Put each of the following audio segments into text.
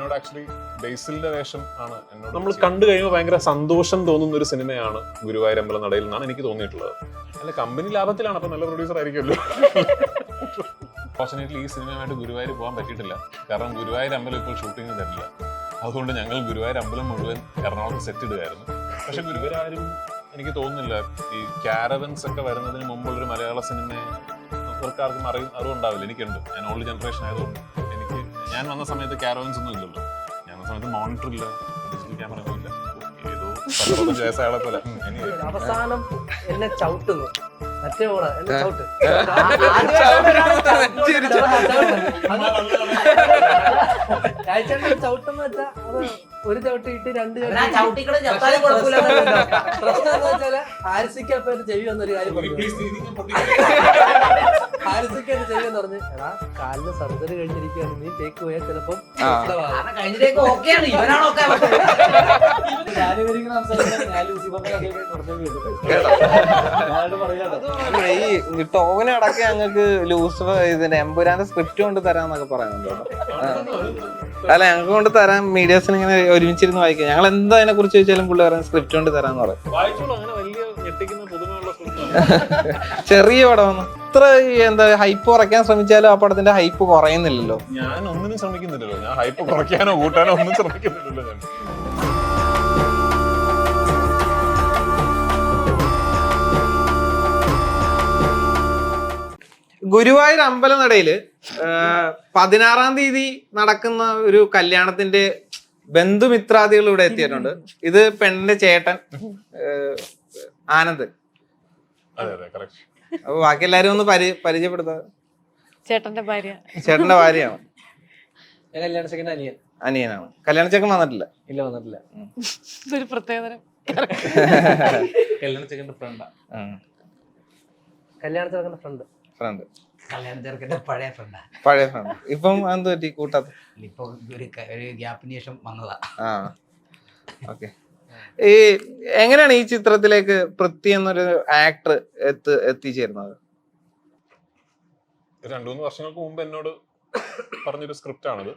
എന്നോട് ആക്ച്വലി ബേസിലിന്റെ വേഷം ആണ് എന്നോട് നമ്മൾ കണ്ടു കഴിയുമ്പോൾ ഭയങ്കര സന്തോഷം തോന്നുന്ന ഒരു സിനിമയാണ് ഗുരുവായൂർ അമ്പലനടയിൽ നിന്നാണ് എനിക്ക് തോന്നിയിട്ടുള്ളത്. അല്ല, കമ്പനി ലാഭത്തിലാണ്, അപ്പൊ നല്ല പ്രൊഡ്യൂസർ ആയിരിക്കുമല്ലോ. ഫോർച്ചുനേറ്റ്ലി ഈ സിനിമയുമായിട്ട് ഗുരുവായൂർ പോകാൻ പറ്റിയിട്ടില്ല. കാരണം ഗുരുവായൂർ അമ്പലം ഇപ്പോൾ ഷൂട്ടിംഗ് തരില്ല. അതുകൊണ്ട് ഞങ്ങൾ ഗുരുവായൂർ അമ്പലം മുഴുവൻ എറണാകുളത്ത് സെറ്റ് ഇടുകയായിരുന്നു. പക്ഷെ ഗുരുവായൂർ ആരും എനിക്ക് തോന്നുന്നില്ല ഈ ക്യാരവൻസ് ഒക്കെ വരുന്നതിന് മുമ്പുള്ളൊരു മലയാള സിനിമയെ ആർക്കും അറിവുണ്ടാവില്ല. എനിക്കുണ്ട്, ഞാൻ ഓൾഡ് ജനറേഷൻ ആയതുകൊണ്ട്. ഞാൻ വന്ന സമയത്ത് ക്യാരവൻസ് ഒന്നും ഇല്ലല്ലോ. ഞാൻ വന്ന സമയത്ത് മോണിറ്റർ ഇല്ല, ഡിജിറ്റൽ ക്യാമറ ഒന്നും ഇല്ല. ഏതോ 15 വയസ്സായാളെ പോലെ അവസാനം എന്നെ ചവിട്ടുന്നു. മറ്റേ ഓട എന്നെ ചവിട്ട് ചവിട്ടെന്ന് വെച്ചാ അത് ഒരു ചവിട്ടി ഇട്ട് 2 പ്രശ്നം എന്താ വെച്ചാല് ഹാരിസിക്കപ്പ ചെവി വന്നൊരു കാര്യം പറഞ്ഞു. ഹാരിസിക്കന്റെ ചെവി എന്ന് പറഞ്ഞ്, എടാ കാലിന് സർജറി കഴിഞ്ഞിരിക്കുകയാണ്, നീ ടേക്ക് പോയാൽ ചിലപ്പം ഈ ടോവിനെ അടക്കം ഞങ്ങൾക്ക് ലൂസ് ഇതിന്റെ എമ്പുരാന്റെ സ്ക്രിപ്റ്റ് കൊണ്ട് തരാന്നൊക്കെ പറയുന്നുണ്ട്. അല്ല, ഞങ്ങൾക്ക് കൊണ്ട് തരാൻ മീഡിയാസിന് ഇങ്ങനെ ഒരുമിച്ചിരുന്ന് വായിക്കാം. ഞങ്ങൾ എന്താ അതിനെ കുറിച്ച് ചോദിച്ചാലും പുള്ളി പറയാൻ സ്ക്രിപ്റ്റ് കൊണ്ട് തരാന്ന് പറയും. ചെറിയ പടമാണ്. ഇത്ര എന്താ ഹൈപ്പ് കുറയ്ക്കാൻ ശ്രമിച്ചാലും ആ പടത്തിന്റെ ഹൈപ്പ് കുറയുന്നില്ലല്ലോ. ഞാൻ ഒന്നിനും ശ്രമിക്കുന്നില്ലല്ലോ. ഞാൻ ഹൈപ്പ് കുറയ്ക്കാനോ കൂട്ടാനോ ഒന്നും ശ്രമിക്കുന്നില്ലല്ലോ. ഞാൻ ഗുരുവായൂർ അമ്പലനടയില് 16-ാം തീയതി നടക്കുന്ന ഒരു കല്യാണത്തിന്റെ ബന്ധുമിത്രാദികൾ ഇവിടെ എത്തിയിട്ടുണ്ട്. ഇത് പെണ്ണിന്റെ ചേട്ടൻ ആനന്ദ്. അപ്പൊ ബാക്കി എല്ലാരും ഒന്ന് പരിചയപ്പെടുത്താ. ചേട്ടന്റെ ഭാര്യയാണ്. അനിയൻ അനിയനാണ്. കല്യാണ ചെക്കൻ വന്നിട്ടില്ല. ഇല്ല, വന്നിട്ടില്ല. ഒരു പ്രത്യേകത. കല്യാണ ചെക്കന്റെ ഫ്രണ്ടാ. കല്യാണ ചെറുക്കന്റെ ഫ്രണ്ട്. കല്യാണ ചെറുക്കന്റെ പഴയ ഫ്രണ്ടാ. ഇപ്പം എന്ത് പറ്റി കൂട്ടാത്ത? ഇപ്പൊ ഒരു ഗ്യാപ്പിന് ശേഷം വന്നതാ. ഓക്കെ. ഈ എങ്ങനെയാണ് ഈ ചിത്രത്തിലേക്ക് പൃഥ്വി എന്നൊരു ആക്ടർ എത്തിച്ചേരുന്നത്? 2-3 വർഷങ്ങൾക്ക് മുമ്പ് എന്നോട് പറഞ്ഞൊരു സ്ക്രിപ്റ്റ് ആണിത്.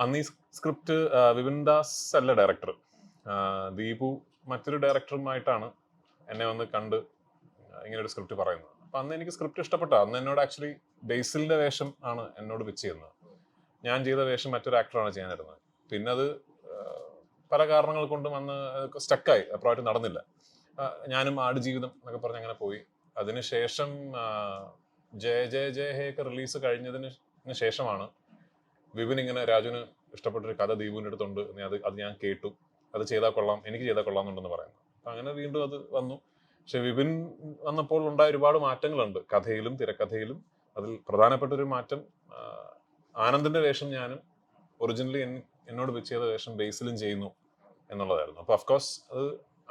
അന്ന് ഈ സ്ക്രിപ്റ്റ് വിപിൻ ദാസ് അല്ല ഡയറക്ടർ, ദീപു മറ്റൊരു ഡയറക്ടറുമായിട്ടാണ് എന്നെ വന്ന് കണ്ട് ഇങ്ങനൊരു സ്ക്രിപ്റ്റ് പറയുന്നത്. അപ്പൊ അന്ന് എനിക്ക് സ്ക്രിപ്റ്റ് ഇഷ്ടപ്പെട്ട. അന്ന് എന്നോട് ആക്ച്വലി ബേസിലിന്റെ വേഷം ആണ് എന്നോട് പിച്ച് ചെയ്യുന്നത്. ഞാൻ ചെയ്ത വേഷം മറ്റൊരു ആക്ടറാണ് ചെയ്യാനിരുന്നത്. പിന്നെ അത് പല കാരണങ്ങൾ കൊണ്ടും അന്ന് സ്റ്റക്കായി, അപ്രോയിട്ട് നടന്നില്ല. ഞാനും ആടുജീവിതം എന്നൊക്കെ പറഞ്ഞ് അങ്ങനെ പോയി. അതിനുശേഷം ജയ ജയ ജയ ഹേ ഒക്കെ റിലീസ് കഴിഞ്ഞതിന് ശേഷമാണ് വിപിൻ ഇങ്ങനെ രാജുവിന് ഇഷ്ടപ്പെട്ടൊരു കഥ ദീപുവിൻ്റെ അടുത്തുണ്ട്, അത് ഞാൻ കേട്ടു, അത് ചെയ്താൽ കൊള്ളാം, എനിക്ക് ചെയ്താൽ കൊള്ളാമെന്നുണ്ടെന്ന് പറയുന്നത്. അപ്പം അങ്ങനെ വീണ്ടും അത് വന്നു. പക്ഷെ വിപിൻ വന്നപ്പോൾ ഉണ്ടായ ഒരുപാട് മാറ്റങ്ങളുണ്ട് കഥയിലും തിരക്കഥയിലും. അതിൽ പ്രധാനപ്പെട്ട ഒരു മാറ്റം ആനന്ദിന്റെ വേഷം ഞാനും ഒറിജിനലി എന്നോട് പിച്ച് ചെയ്ത വേഷം ബേസിലും ചെയ്യുന്നു എന്നുള്ളതായിരുന്നു. അപ്പോൾ അഫ്കോഴ്സ് അത്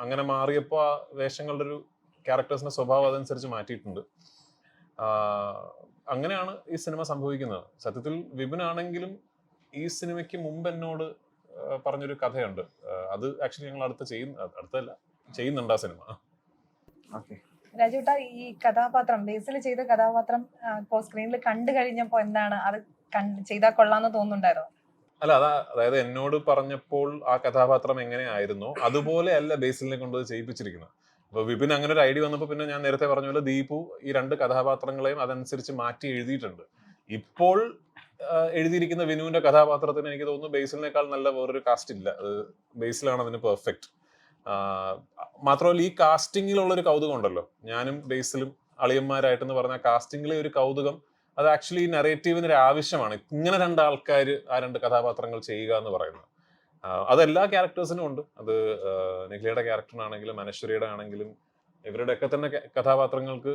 അങ്ങനെ മാറിയപ്പോൾ ആ വേഷങ്ങളുടെ ഒരു ക്യാരക്ടേഴ്സിന്റെ സ്വഭാവം അതനുസരിച്ച് മാറ്റിയിട്ടുണ്ട്. അങ്ങനെയാണ് ഈ സിനിമ സംഭവിക്കുന്നത്. സത്യത്തിൽ വിപിൻ ആണെങ്കിലും ഈ സിനിമയ്ക്ക് മുമ്പ് എന്നോട് പറഞ്ഞൊരു കഥയുണ്ട്. അത് ആക്ച്വലി ഞങ്ങൾ അടുത്തല്ല ചെയ്യുന്നുണ്ട് ആ സിനിമ. രാജുട്ടാ, ഈ കഥാപാത്രം ബേസിൽ ചെയ്ത കഥാപാത്രം ഇപ്പോ സ്ക്രീനിൽ കണ്ടു കഴിഞ്ഞപ്പോ എന്താണ് അത് ചെയ്താൽ കൊള്ളാന്ന് തോന്നുന്നുണ്ടായിരുന്നു? അല്ല, അതായത് എന്നോട് പറഞ്ഞപ്പോൾ ആ കഥാപാത്രം എങ്ങനെയായിരുന്നോ അതുപോലെ അല്ല ബേസിലിനെ കൊണ്ട് ചെയ്യിപ്പിച്ചിരിക്കുന്നത്. അപ്പൊ വിപിൻ അങ്ങനെ ഒരു ഐഡിയ വന്നപ്പോൾ പിന്നെ ഞാൻ നേരത്തെ പറഞ്ഞ പോലെ ദീപു ഈ 2 കഥാപാത്രങ്ങളെയും അതനുസരിച്ച് മാറ്റി എഴുതിയിട്ടുണ്ട്. ഇപ്പോൾ എഴുതിയിരിക്കുന്ന വിനുവിന്റെ കഥാപാത്രത്തിന് എനിക്ക് തോന്നുന്നു ബേസിലിനേക്കാൾ നല്ല വേറൊരു കാസ്റ്റ് ഇല്ല. അത് ബേസിലാണ് അതിന് പെർഫെക്റ്റ്. മാത്രമല്ല ഈ കാസ്റ്റിങ്ങിലുള്ളൊരു കൗതുകം ഉണ്ടല്ലോ, ഞാനും ബേസിലും അളിയന്മാരായിട്ടെന്ന് പറഞ്ഞ കാസ്റ്റിങ്ങിലെ ഒരു കൗതുകം, അത് ആക്ച്വലി നറേറ്റീവിന് ഒരു ആവശ്യമാണ്. ഇങ്ങനെ 2 ആൾക്കാർ ആ 2 കഥാപാത്രങ്ങൾ ചെയ്യുക എന്ന് പറയുന്നത് അതെല്ലാ ക്യാരക്ടേഴ്സിനും ഉണ്ട്. അത് നിഖിലയുടെ ക്യാരക്ടറിനാണെങ്കിലും അനശ്വരിയുടെ ആണെങ്കിലും ഇവരുടെയൊക്കെ തന്നെ കഥാപാത്രങ്ങൾക്ക്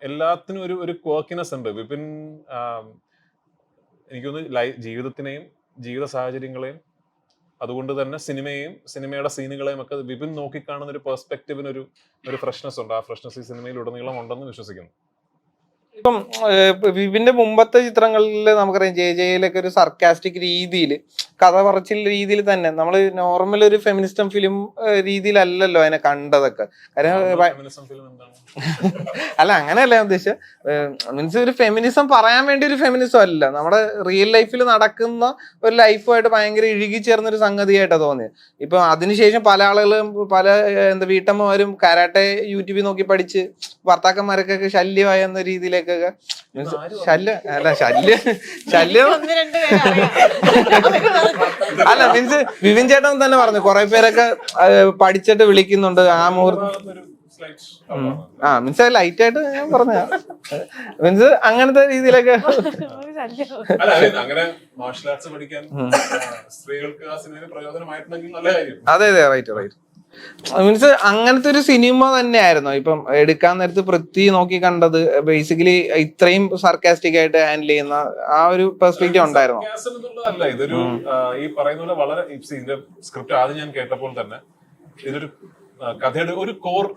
എല്ലാത്തിനും ഒരു ക്വർക്കിനെസ് ഉണ്ട്. വിപിൻ എനിക്കൊന്ന് ജീവിതത്തിനെയും ജീവിത സാഹചര്യങ്ങളെയും അതുകൊണ്ട് തന്നെ സിനിമയുടെ സീനുകളെയും ഒക്കെ വിപിൻ നോക്കിക്കാണുന്ന ഒരു പെർസ്പെക്റ്റീവിന് ഒരു ഫ്രഷ്നെസ് ഉണ്ട്. ആ ഫ്രഷ്നെസ് ഈ സിനിമയിൽ ഉടനീളം ഉണ്ടെന്ന് വിശ്വസിക്കുന്നു. ഇപ്പം വിവിന്റെ മുമ്പത്തെ ചിത്രങ്ങളിൽ നമുക്കറിയാം ജയിലൊക്കെ ഒരു സർക്കാസ്റ്റിക് രീതിയിൽ കഥ പറച്ചിൽ രീതിയിൽ തന്നെ നമ്മൾ നോർമൽ ഒരു ഫെമിനിസ്റ്റം ഫിലിം രീതിയിലല്ലല്ലോ അതിനെ കണ്ടതൊക്കെ. കാര്യം ഫെമിനിസം ഫിലിം എന്താണ്? അല്ല അങ്ങനെയല്ല ഞാൻ ഉദ്ദേശിച്ചത്. മീൻസ് ഒരു ഫെമിനിസം പറയാൻ വേണ്ടി ഒരു ഫെമിനിസം അല്ല, നമ്മുടെ റിയൽ ലൈഫിൽ നടക്കുന്ന ഒരു ലൈഫുമായിട്ട് ഭയങ്കര ഇഴുകി ചേർന്ന ഒരു സംഗതിയായിട്ടാണ് തോന്നിയത്. ഇപ്പൊ അതിനുശേഷം പല ആളുകളും പല വീട്ടമ്മമാരും കരാട്ടെ യൂട്യൂബിൽ നോക്കി പഠിച്ച് ഭർത്താക്കന്മാരൊക്കെ ശല്യമായ എന്ന രീതിയിലേക്കൊക്കെ മീൻസ് ശല്യം അല്ല മീൻസ് വിപിൻ ചേട്ടൻ തന്നെ പറഞ്ഞു കുറെ പേരൊക്കെ പഠിച്ചിട്ട് വിളിക്കുന്നുണ്ട് ആ മുഹൂർത്തം. മീൻസ് ലൈറ്റ് ആയിട്ട് ഞാൻ പറഞ്ഞ മീൻസ് അങ്ങനത്തെ രീതിയിലൊക്കെ. അങ്ങനെ മാർഷൽ ആർട്സ് പഠിക്കാൻ സ്ത്രീകൾക്ക് ആ സിനിമയിൽ പ്രയോജനമായിട്ടുണ്ടെങ്കിൽ നല്ല കാര്യം. അതെ റൈറ്റ്. മീൻസ് അങ്ങനത്തെ ഒരു സിനിമ തന്നെയായിരുന്നു ഇപ്പം എടുക്കാൻ നേരത്ത് പൃഥ്വി നോക്കി കണ്ടത്. ബേസിക്കലി ഇത്രയും സർക്കാസ്റ്റിക് ആയിട്ട് ഹാൻഡിൽ ചെയ്യുന്ന ആ ഒരു പെർസ്പെക്റ്റീവ് ഉണ്ടായിരുന്നു. അല്ല ഇതൊരു ഈ പറയുന്ന പോലെ വളരെ ഇതിന്റെ സ്ക്രിപ്റ്റ് ആദ്യം ഞാൻ കേട്ടപ്പോൾ തന്നെ ഇതൊരു കഥയുടെ ഒരു കോർ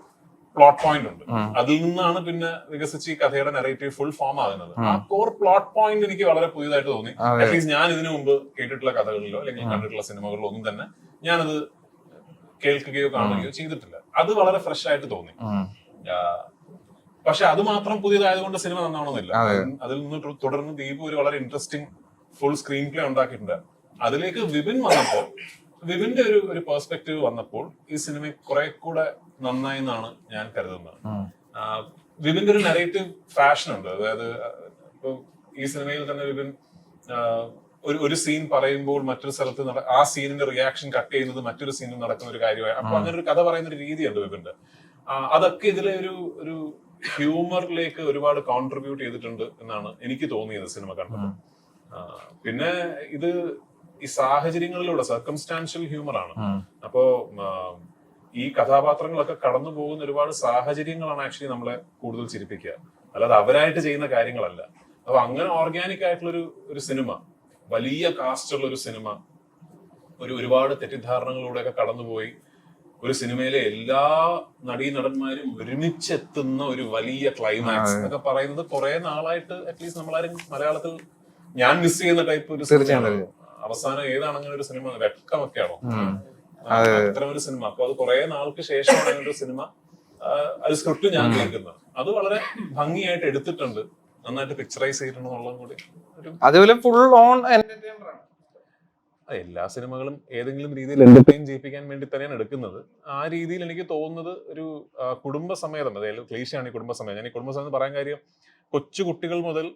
പ്ലോട്ട് പോയിന്റ് ഉണ്ട്. അതിൽ നിന്നാണ് പിന്നെ വികസിച്ച് ഈ കഥയുടെ നെറേറ്റീവ് ഫുൾ ഫോം ആകുന്നത്. ആ കോർ പ്ലോട്ട് പോയിന്റ് എനിക്ക് വളരെ പുതിയതായിട്ട് തോന്നി. അറ്റ്ലീസ്റ്റ് ഞാൻ ഇതിനു മുമ്പ് കേട്ടിട്ടുള്ള കഥകളിലോ അല്ലെങ്കിൽ കണ്ടിട്ടുള്ള സിനിമകളിലോ ഒന്നും തന്നെ ഞാനത് കേൾക്കുകയോ കാണുകയോ ചെയ്തിട്ടില്ല. അത് വളരെ ഫ്രഷ് ആയിട്ട് തോന്നി. പക്ഷെ അത് മാത്രം പുതിയതായതുകൊണ്ട് സിനിമ നന്നാവണമെന്നില്ല. അതിൽ നിന്ന് തുടർന്ന് ദീപു ഒരു വളരെ ഇൻട്രസ്റ്റിംഗ് ഫുൾ സ്ക്രീൻ പ്ലേ ഉണ്ടാക്കിയിട്ടുണ്ട്. അതിലേക്ക് വിപിൻ വന്നപ്പോൾ വിപിന്റെ ഒരു പെർസ്പെക്റ്റീവ് വന്നപ്പോൾ ഈ സിനിമ കുറെ കൂടെ നന്നായി എന്നാണ് ഞാൻ കരുതുന്നത്. വിപിന്റെ ഒരു നെറേറ്റീവ് ഫാഷൻ ഉണ്ട്. അതായത് ഇപ്പൊ ഈ സിനിമയിൽ തന്നെ വിപിൻ ഒരു സീൻ പറയുമ്പോൾ മറ്റൊരു സ്ഥലത്ത് ആ സീനിന്റെ റിയാക്ഷൻ കട്ട് ചെയ്യുന്നത് മറ്റൊരു സീനിൽ നടക്കുന്ന ഒരു കാര്യമായി. അപ്പൊ അങ്ങനെ ഒരു കഥ പറയുന്ന ഒരു രീതിയുണ്ട് വിപിന്റെ. അതൊക്കെ ഇതിലെ ഒരു ഹ്യൂമറിലേക്ക് ഒരുപാട് കോൺട്രിബ്യൂട്ട് ചെയ്തിട്ടുണ്ട് എന്നാണ് എനിക്ക് തോന്നിയത് സിനിമ കണ്ടപ്പോൾ. പിന്നെ ഇത് ഈ സാഹചര്യങ്ങളിലൂടെ സർക്കംസ്റ്റാൻഷ്യൽ ഹ്യൂമർ ആണ്. അപ്പോ ഈ കഥാപാത്രങ്ങളൊക്കെ കടന്നു പോകുന്ന ഒരുപാട് സാഹചര്യങ്ങളാണ് ആക്ച്വലി നമ്മളെ കൂടുതൽ ചിരിപ്പിക്കുക, അല്ലാതെ അവരായിട്ട് ചെയ്യുന്ന കാര്യങ്ങളല്ല. അപ്പൊ അങ്ങനെ ഓർഗാനിക് ആയിട്ടുള്ള ഒരു സിനിമ, വലിയ കാസ്റ്റ് ഉള്ള ഒരു സിനിമ, ഒരുപാട് തെറ്റിദ്ധാരണകളിലൂടെയൊക്കെ കടന്നുപോയി ഒരു സിനിമയിലെ എല്ലാ നടീനടന്മാരും ഒരുമിച്ചെത്തുന്ന ഒരു വലിയ ക്ലൈമാക്സ് എന്നൊക്കെ പറയുന്നത് കുറെ നാളായിട്ട് അറ്റ്ലീസ്റ്റ് നമ്മളാരും മലയാളത്തിൽ ഞാൻ മിസ് ചെയ്യുന്ന ടൈപ്പ് ഒരു സിനിമ. അവസാനം ഏതാണ് അങ്ങനെ ഒരു സിനിമ? വെട്ടമൊക്കെയാണോ അത്തരം ഒരു സിനിമ? അപ്പൊ അത് കുറെ നാൾക്ക് ശേഷമാണ് അങ്ങനെ ഒരു സിനിമ. അത് സ്ക്രിപ്റ്റ് ഞാൻ കേൾക്കുന്നത് അത് വളരെ ഭംഗിയായിട്ട് എടുത്തിട്ടുണ്ട്, നന്നായിട്ട് പിക്ചറൈസ് ചെയ്തിട്ടുണ്ടെന്നുള്ളതും കൂടി അതുപോലെ ഫുൾ ഓൺ എന്റർടൈനർ ആണ്. എല്ലാ സിനിമകളും ഏതെങ്കിലും രീതിയിൽ എന്റർടൈൻ ചെയ്യിപ്പിക്കാൻ വേണ്ടി തന്നെയാണ് എടുക്കുന്നത്. ആ രീതിയിൽ എനിക്ക് തോന്നുന്നത് ഒരു കുടുംബസമേതം, അതായത് ക്ലീശയാണ് ഈ കുടുംബസമേതം. ഞാൻ ഈ കുടുംബസമേതം എന്ന് പറയാൻ കാര്യം കൊച്ചു കുട്ടികൾ മുതൽ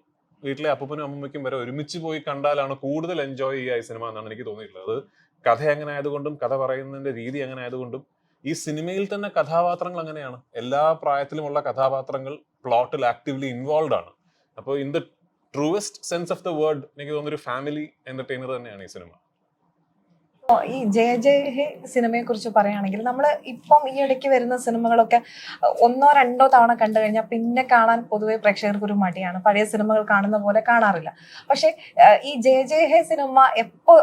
വീട്ടിലെ അപ്പനും അമ്മയ്ക്കും വരെ ഒരുമിച്ച് പോയി കണ്ടാലാണ് കൂടുതൽ എൻജോയ് ചെയ്യുക ഈ സിനിമ എന്നാണ് എനിക്ക് തോന്നിയിട്ടുള്ളത്. അത് കഥ എങ്ങനെ ആയതുകൊണ്ടും കഥ പറയുന്നതിന്റെ രീതി എങ്ങനെ ആയതുകൊണ്ടും ഈ സിനിമയിൽ തന്നെ കഥാപാത്രങ്ങൾ അങ്ങനെയാണ്. എല്ലാ പ്രായത്തിലുമുള്ള കഥാപാത്രങ്ങൾ പ്ലോട്ടിൽ ആക്റ്റീവ്ലി ഇൻവോൾവ് ആണ്. അപ്പോൾ in the truest sense of the word എനിക്ക് തോന്നുന്നൊരു ഫാമിലി എന്റർടൈനർ തന്നെയാണ് ഈ സിനിമ. ഈ ജയ ജയ ഹേ സിനിമയെ കുറിച്ച് പറയുകയാണെങ്കിൽ നമ്മൾ ഇപ്പം ഈ ഇടയ്ക്ക് വരുന്ന സിനിമകളൊക്കെ ഒന്നോ രണ്ടോ തവണ കണ്ടു കഴിഞ്ഞാൽ പിന്നെ കാണാൻ പൊതുവെ പ്രേക്ഷകർക്ക് ഒരു മടിയാണ്. പഴയ സിനിമകൾ കാണുന്ന പോലെ കാണാറില്ല. പക്ഷെ ഈ ജയ ജയ ഹേ സിനിമ എപ്പോ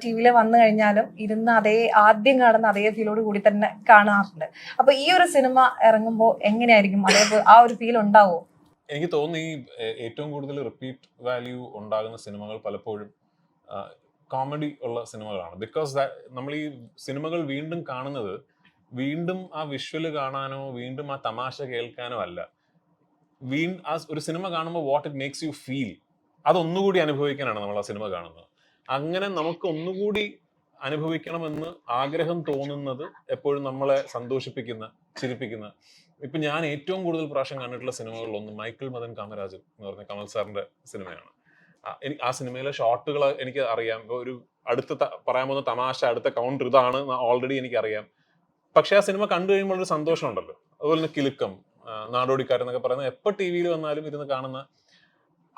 ടി വിയിൽ വന്നു കഴിഞ്ഞാലും ഇരുന്ന് ആദ്യം കാണുന്ന അതേ ഫീലോട് കൂടി തന്നെ കാണാറുണ്ട്. അപ്പൊ ഈ ഒരു സിനിമ ഇറങ്ങുമ്പോൾ എങ്ങനെയായിരിക്കും? അതേപോലെ ആ ഒരു ഫീൽ ഉണ്ടാവുമോ? എനിക്ക് തോന്നുന്നു ഈ ഏറ്റവും കൂടുതൽ റിപ്പീറ്റ് വാല്യൂ ഉണ്ടാകുന്ന സിനിമകൾ പലപ്പോഴും കോമഡി ഉള്ള സിനിമകളാണ്. ബിക്കോസ് നമ്മൾ ഈ സിനിമകൾ വീണ്ടും കാണുന്നത് വീണ്ടും ആ വിഷ്വല് കാണാനോ വീണ്ടും ആ തമാശ കേൾക്കാനോ അല്ല. ആ ഒരു സിനിമ കാണുമ്പോൾ what it makes you feel, അതൊന്നുകൂടി അനുഭവിക്കാനാണ് നമ്മൾ ആ സിനിമ കാണുന്നത്. അങ്ങനെ നമുക്ക് ഒന്നുകൂടി അനുഭവിക്കണമെന്ന് ആഗ്രഹം തോന്നുന്നത് എപ്പോഴും നമ്മളെ സന്തോഷിപ്പിക്കുന്ന, ചിരിപ്പിക്കുന്ന. ഇപ്പൊ ഞാൻ ഏറ്റവും കൂടുതൽ പ്രാവശ്യം കണ്ടിട്ടുള്ള സിനിമകളിലൊന്ന് മൈക്കിൾ മദൻ കാമരാജൻ എന്ന് പറഞ്ഞ കമൽ സാറിന്റെ സിനിമയാണ്. എനിക്ക് ആ സിനിമയിലെ ഷോട്ടുകൾ എനിക്ക് അറിയാം. ഒരു അടുത്ത പറയാൻ പോകുന്ന തമാശ, അടുത്ത കൗണ്ടർ ഇതാണ് ഓൾറെഡി എനിക്കറിയാം. പക്ഷെ ആ സിനിമ കണ്ടു കഴിയുമ്പോൾ ഒരു സന്തോഷം ഉണ്ടല്ലോ. അതുപോലെ തന്നെ കിലുക്കം, നാടോടിക്കാരെന്നൊക്കെ പറയുന്നത് എപ്പോൾ ടി വിയിൽ വന്നാലും ഇരുന്ന് കാണുന്ന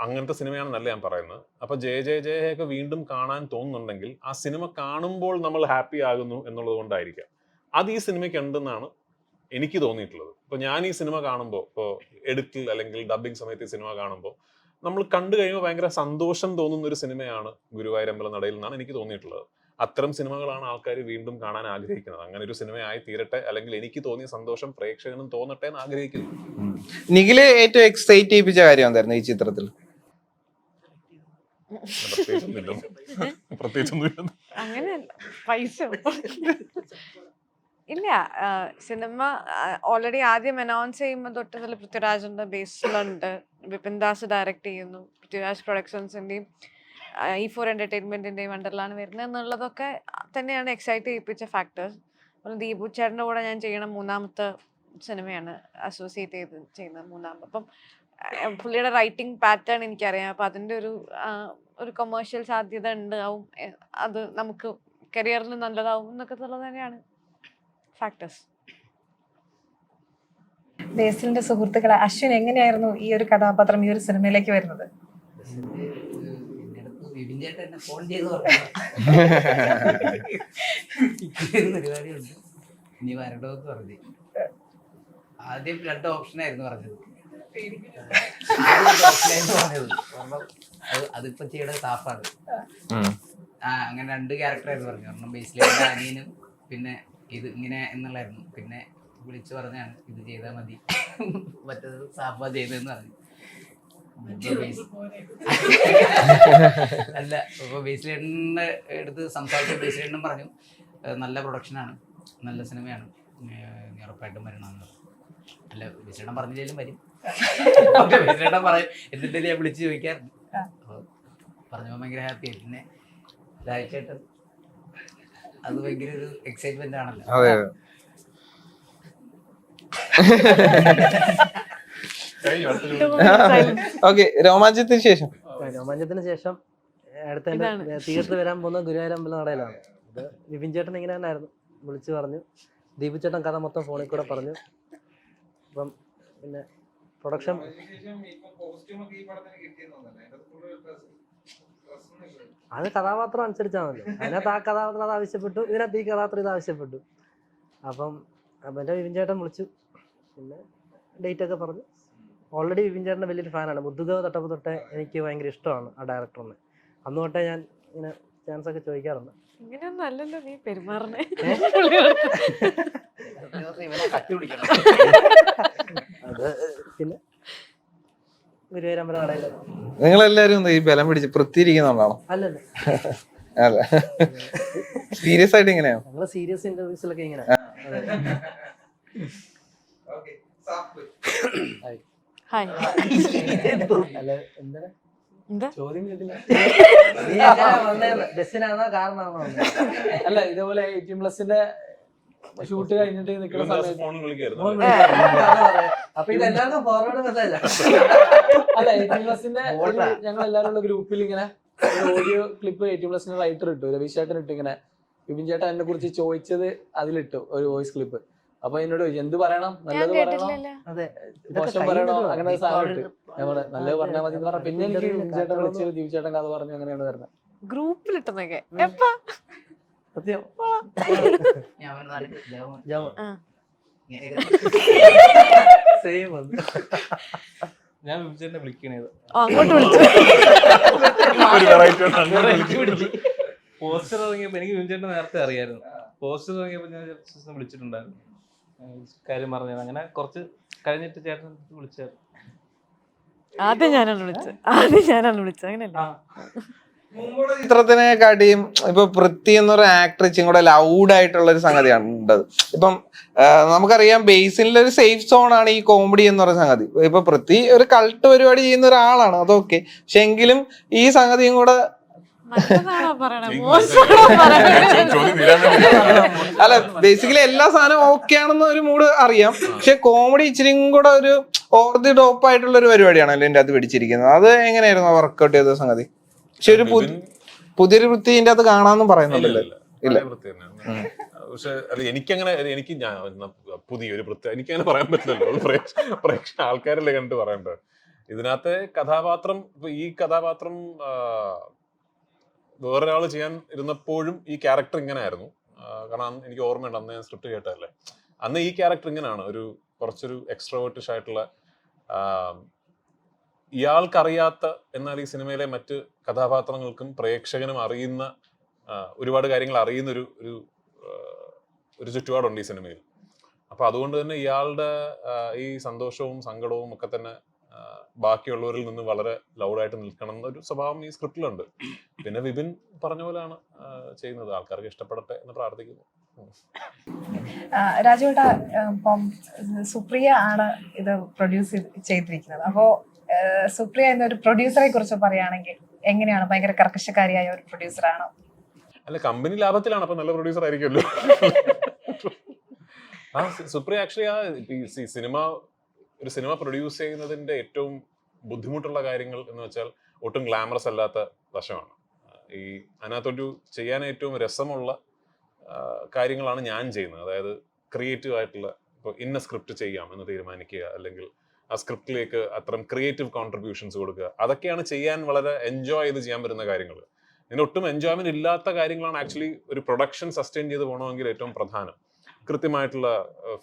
അങ്ങനത്തെ സിനിമയാണെന്നല്ല ഞാൻ പറയുന്നത്. അപ്പൊ ജയ ജയ ജയ ഒക്കെ വീണ്ടും കാണാൻ തോന്നുന്നുണ്ടെങ്കിൽ ആ സിനിമ കാണുമ്പോൾ നമ്മൾ ഹാപ്പി ആകുന്നു എന്നുള്ളത് കൊണ്ടായിരിക്കാം. അത് ഈ സിനിമയ്ക്ക് ഉണ്ടെന്നാണ് എനിക്ക് തോന്നിയിട്ടുള്ളത്. ഇപ്പൊ ഞാൻ ഈ സിനിമ കാണുമ്പോൾ, ഇപ്പോൾ എഡിറ്റിൽ അല്ലെങ്കിൽ ഡബിങ് സമയത്ത് ഈ സിനിമ കാണുമ്പോൾ നമ്മൾ കണ്ടു കഴിയുമ്പോൾ ഭയങ്കര സന്തോഷം തോന്നുന്ന ഒരു സിനിമയാണ് ഗുരുവായൂരമ്പല നടയിൽ എന്നാണ് എനിക്ക് തോന്നിയിട്ടുള്ളത്. അത്തരം സിനിമകളാണ് ആൾക്കാർ വീണ്ടും കാണാൻ ആഗ്രഹിക്കുന്നത്. അങ്ങനെ ഒരു സിനിമയായി തീരട്ടെ, അല്ലെങ്കിൽ എനിക്ക് തോന്നിയ സന്തോഷം പ്രേക്ഷകനും തോന്നട്ടെ എന്ന് ആഗ്രഹിക്കുന്നു. നിഖില് ഏറ്റവും എക്സൈറ്റ് ചെയ്യിപ്പിച്ച കാര്യം എന്തായിരുന്നു ഈ ചിത്രത്തിൽ? പ്രത്യേകിച്ചൊന്നുമില്ല. അങ്ങനെയല്ല, പൈസ ഇല്ല. സിനിമ ഓൾറെഡി ആദ്യം അനൗൺസ് ചെയ്യുമ്പോൾ തൊട്ട് നല്ല പൃഥ്വിരാജിന്റെ ബേസിലുണ്ട്. വിപിൻ ദാസ് ഡയറക്ട് ചെയ്യുന്നു. പൃഥ്വിരാജ് പ്രൊഡക്ഷൻസിന്റെയും E4 എന്റർടൈൻമെന്റിന്റെയും അണ്ടറിലാണ് വരുന്നത് എന്നുള്ളതൊക്കെ തന്നെയാണ് എക്സൈറ്റ് ചെയ്യിപ്പിച്ച ഫാക്ടേഴ്സ്. ദീപു ചേട്ടൻ്റെ കൂടെ ഞാൻ ചെയ്യണ 3ാമത്തെ സിനിമയാണ്, അസോസിയേറ്റ് ചെയ്ത് ചെയ്യുന്നത് 3ാമത്. അപ്പം പുള്ളിയുടെ റൈറ്റിംഗ് പാറ്റേൺ എനിക്കറിയാം. അപ്പം അതിൻ്റെ ഒരു കൊമേഴ്ഷ്യൽ സാധ്യത ഉണ്ടാവും, അത് നമുക്ക് കരിയറിൽ നല്ലതാവും എന്നൊക്കെ ഉള്ളത് തന്നെയാണ് ഫാക്ടേഴ്സ്. ബേസിലിന്റെ സുഹൃത്തുക്കളെ, അശ്വിൻ എങ്ങനെയായിരുന്നു ഈ ഒരു കഥാപാത്രം ഈ ഒരു സിനിമയിലേക്ക് വരുന്നത്? വിപിൻ ചേട്ടൻ എന്നെ ഫോൺ ചെയ്ത് പറഞ്ഞു പരിപാടിയുണ്ട്, ഇനി വരണമെന്ന് പറഞ്ഞു. ആദ്യം 2 ഓപ്ഷനായിരുന്നു പറഞ്ഞത്. അതിപ്പോ ചെയ്യേണ്ട സാഫാണ്. അങ്ങനെ 2 ക്യാരക്ടറായിരുന്നു പറഞ്ഞു. ഒരെണ്ണം ബേസിലെ അനിയനും പിന്നെ ഇത് ഇങ്ങനെ എന്നുള്ളായിരുന്നു. പിന്നെ വിളിച്ചു പറഞ്ഞാണ് ഇത് ചെയ്താൽ മതി, മറ്റേത് സാഫ ചെയ്തതെന്ന് പറഞ്ഞു. അല്ല, ഇപ്പൊ ബേസിലേട്ടൻ്റെ അടുത്ത് സംസാരിച്ച ബേസിലേട്ടനും പറഞ്ഞു നല്ല പ്രൊഡക്ഷനാണ്, നല്ല സിനിമയാണ്, ഉറപ്പായിട്ടും വരണമെന്ന്. അല്ല, ബേസിലേട്ടൻ പറഞ്ഞില്ലേലും വരും. ബേസിലേട്ടൻ പറയും, എന്നിട്ട് ഞാൻ വിളിച്ച് ചോദിക്കാറുണ്ട്. അപ്പോൾ പറഞ്ഞപ്പോൾ ഭയങ്കര ഹാപ്പിയായി. പിന്നെ രാജേട്ടൻ അത് ഭയങ്കര ഒരു എക്സൈറ്റ്മെന്റ് ആണല്ലോ. ഓക്കെ, രോമാഞ്ചത്തിന് ശേഷം അടുത്ത തിയേറ്ററിൽ വരാൻ പോകുന്ന ഗുരുവായൂർ അമ്പല നടയിലാണ്. ഇത് വിപിൻ ചേട്ടൻ ഇങ്ങനെ തന്നെയായിരുന്നു, വിളിച്ചു പറഞ്ഞു. ദീപു ചേട്ടൻ കഥ മൊത്തം ഫോണിൽ കൂടെ പറഞ്ഞു. അപ്പം പിന്നെ പ്രൊഡക്ഷൻ അത് കഥാപാത്രം അനുസരിച്ചാണല്ലോ. അതിനകത്ത് ആ കഥാപാത്രം അത് ആവശ്യപ്പെട്ടു, ഇതിനകത്ത് ഈ കഥാപാത്രം ഇത് ആവശ്യപ്പെട്ടു. അപ്പം എൻ്റെ വിപിൻ ചേട്ടൻ വിളിച്ചു, പിന്നെ ഡേറ്റ് ഒക്കെ പറഞ്ഞു. ഓൾറെഡി വിപിൻ ചേട്ടൻ്റെ വലിയൊരു ഫാനാണ്. മുദ്ദുക തൊട്ടപ്പോൾ തൊട്ടേ എനിക്ക് ഭയങ്കര ഇഷ്ടമാണ് ആ ഡയറക്ടറിനെ. അന്ന് തൊട്ടേ ഞാൻ ഇങ്ങനെ ചാൻസ് ഒക്കെ ചോദിക്കാറുണ്ട്. ഇങ്ങനെയൊന്നും അല്ലല്ലോ നീ പെരുമാറണേ. അത് പിന്നെ ഗുരുവായൂരമ്പല നടയില് നിങ്ങളെല്ലാരും ഈ ബലം പിടിച്ച് പൃഥ്വിയിരിക്കുന്നുണ്ടാണോ? അല്ലല്ല, അല്ല, സീരിയസ് ആയിട്ട് ഇങ്ങനെയാണോ? ഞങ്ങള് സീരിയസ് ഇന്റർവ്യൂസിലൊക്കെ ഇങ്ങനെ. ഹായ്. അല്ല, എന്താണ് എന്താ ചോദ്യം കേട്ടില്ല. ബസ്സിനാണോ കാരണമാണോ? അല്ല, ഇതേപോലെ 18+ ഷൂട്ട് കഴിഞ്ഞിട്ട് നിൽക്കുന്ന സമയത്ത് ഫോണിൽ വിളിക്കായിരുന്നു. അപ്പൊ ഇത് എല്ലാവർക്കും ഫോർവേഡ് മെസ്സേജ്. അല്ല, 18+ ഞങ്ങൾ എല്ലാവരും ഉള്ള ഗ്രൂപ്പിൽ ഇങ്ങനെ ഒരു ഓഡിയോ ക്ലിപ്പ് 18+ റൈറ്റർ ഇട്ടു, രവീഷ് ചേട്ടൻ ഇട്ടു. ഇങ്ങനെ വിപിൻ ചേട്ടൻ എന്നെ കുറിച്ച് ചോദിച്ചത് അതിലിട്ടു, ഒരു വോയിസ് ക്ലിപ്പ്. അപ്പൊ എന്നോട് ചോദിച്ചു എന്ത് പറയണം, നല്ലത് പറയണോ, അതെ, മോശം പറയണോ, അങ്ങനെ ഒരു സാധനം ഇട്ടു. ഞാൻ പറഞ്ഞു നല്ലത് പറഞ്ഞാൽ മതി എന്ന് പറഞ്ഞു. പിന്നെ എനിക്ക് വിപിൻ ചേട്ടൻ വിളിച്ച് ദീപു ചേട്ടൻ കഥ പറഞ്ഞു. അങ്ങനെയാണ് വരുന്നത്. ഗ്രൂപ്പിലിട്ടതൊക്കെ എപ്പാ? സത്യം. ഞാൻ പറഞ്ഞ സെയിം വന്നു. ഞാൻ വിപിൻ ചേട്ടനെ വിളിക്കണത് അങ്ങോട്ട് വിളിച്ചു. പോസ്റ്റർ ഇറങ്ങിയപ്പോ എനിക്ക് വിപിൻ ചേട്ടനെ നേരത്തെ അറിയായിരുന്നു. പോസ്റ്റർ ഇറങ്ങിയപ്പോ ഞാൻ വിളിച്ചിട്ടുണ്ടായിരുന്നു, കാര്യം പറഞ്ഞത്. അങ്ങനെ കുറച്ച് കഴിഞ്ഞിട്ട് ചേട്ടൻ വിളിച്ചായിരുന്നു. ആദ്യം ഞാനാണ് വിളിച്ചത്. അങ്ങനെയല്ല, ചിത്രത്തിനെക്കാട്ടിയും ഇപ്പൊ പൃഥ്വി എന്നൊരു ആക്ടർ ഇച്ചിരി കൂടെ ലൗഡ് ആയിട്ടുള്ള ഒരു സംഗതിയാണ് ഉണ്ടത്. ഇപ്പം നമുക്കറിയാം ബേസിലെ ഒരു സേഫ് സോൺ ആണ് ഈ കോമഡി എന്ന് പറയുന്ന സംഗതി. ഇപ്പൊ പൃഥ്വി ഒരു കൾട്ട് പരിപാടി ചെയ്യുന്ന ഒരാളാണ്, അതൊക്കെ. പക്ഷെ എങ്കിലും ഈ സംഗതിയും കൂടെ അല്ല, ബേസിക്കലി എല്ലാ സാധനവും ഓക്കെ ആണെന്ന് ഒരു മൂഡ് അറിയാം. പക്ഷെ കോമഡി ഇച്ചിരി കൂടെ ഒരു ഓവർ ദി ടോപ്പ് ആയിട്ടുള്ള ഒരു പരിപാടിയാണല്ലോ എന്റെ അത് പിടിച്ചിരിക്കുന്നത്. അത് എങ്ങനെയായിരുന്നു വർക്ക്ഔട്ട് ചെയ്ത സംഗതി? പക്ഷെ ഒരു പുതിയൊരു വൃത്തിന്റെ അത് കാണാന്നും പറയുന്നുണ്ടല്ലോ. ഇല്ല, പക്ഷെ അല്ല, എനിക്കങ്ങനെ പുതിയൊരു പ്രത്യേക എനിക്കങ്ങനെ പറയാൻ പറ്റില്ലല്ലോ. ആൾക്കാരല്ലേ കണ്ടിട്ട് പറയണ്ടത്. ഇതിനകത്തെ കഥാപാത്രം, ഇപ്പൊ ഈ കഥാപാത്രം വേറൊരാൾ ചെയ്യാൻ ഇരുന്നപ്പോഴും ഈ ക്യാരക്ടർ ഇങ്ങനെ ആയിരുന്നു. കാരണം എനിക്ക് ഓർമ്മയുണ്ട്, അന്ന് ഞാൻ സ്ക്രിപ്റ്റ് കേട്ടതല്ലേ, അന്ന് ഈ ക്യാരക്ടർ ഇങ്ങനെയാണ്, ഒരു കുറച്ചൊരു എക്സ്ട്രോവേർട്ടിഷ് ആയിട്ടുള്ള, ഇയാൾക്കറിയാത്ത എന്നാൽ ഈ സിനിമയിലെ മറ്റ് കഥാപാത്രങ്ങൾക്കും പ്രേക്ഷകനും അറിയുന്ന ഒരുപാട് കാര്യങ്ങൾ അറിയുന്ന ഒരു ചുറ്റുപാടുണ്ട് ഈ സിനിമയിൽ. അപ്പൊ അതുകൊണ്ട് തന്നെ ഇയാളുടെ ഈ സന്തോഷവും സങ്കടവും ഒക്കെ തന്നെ ബാക്കിയുള്ളവരിൽ നിന്ന് വളരെ ലൗഡായിട്ട് നിൽക്കണം എന്നൊരു സ്വഭാവം ഈ സ്ക്രിപ്റ്റിലുണ്ട്. പിന്നെ വിപിൻ പറഞ്ഞ പോലെയാണ് ചെയ്യുന്നത്. ആൾക്കാർക്ക് ഇഷ്ടപ്പെടട്ടെ എന്ന് പ്രാർത്ഥിക്കുന്നു. രാജുവേട്ടാ, ഇപ്പം സുപ്രിയ ആണ് ഇത് പ്രൊഡ്യൂസ് ചെയ്തിരിക്കുന്നത്. അപ്പോ സുപ്രിയ എന്നൊരു പ്രൊഡ്യൂസറെ കുറിച്ച് പറയുകയാണെങ്കിൽ എങ്ങനെയാണ്? ഭയങ്കര കർക്കശക്കാരിയായ ഒരു പ്രൊഡ്യൂസറാണോ? അല്ല, കമ്പനി ലാഭത്തിലാണ്, അപ്പൊ നല്ല പ്രൊഡ്യൂസർ ആയിരിക്കുമല്ലോ. സുപ്രിയ ആക്ച്വലി ഒരു സിനിമ പ്രൊഡ്യൂസ് ചെയ്യുന്നതിന്റെ ഏറ്റവും ബുദ്ധിമുട്ടുള്ള കാര്യങ്ങൾ എന്ന് വെച്ചാൽ ഒട്ടും ഗ്ലാമറസ് അല്ലാത്ത വശമാണ്. അതിനകത്തൊരു ചെയ്യാൻ ഏറ്റവും രസമുള്ള കാര്യങ്ങളാണ് ഞാൻ ചെയ്യുന്നത്. അതായത് ക്രിയേറ്റീവ് ആയിട്ടുള്ള, ഇപ്പോൾ ഇന്ന സ്ക്രിപ്റ്റ് ചെയ്യാം എന്ന് തീരുമാനിക്കുക, അല്ലെങ്കിൽ ആ സ്ക്രിപ്റ്റിലേക്ക് അത്തരം ക്രിയേറ്റീവ് കോൺട്രിബ്യൂഷൻസ് കൊടുക്കുക. അതൊക്കെയാണ് ചെയ്യാൻ വളരെ എൻജോയ് ചെയ്ത് ചെയ്യാൻ പറ്റുന്ന കാര്യങ്ങൾ. ഇതിന് ഒട്ടും എൻജോയ്മെന്റ് ഇല്ലാത്ത കാര്യങ്ങളാണ് ആക്ച്വലി ഒരു പ്രൊഡക്ഷൻ സസ്റ്റെയിൻ ചെയ്ത് പോകണമെങ്കിൽ ഏറ്റവും പ്രധാനം. കൃത്യമായിട്ടുള്ള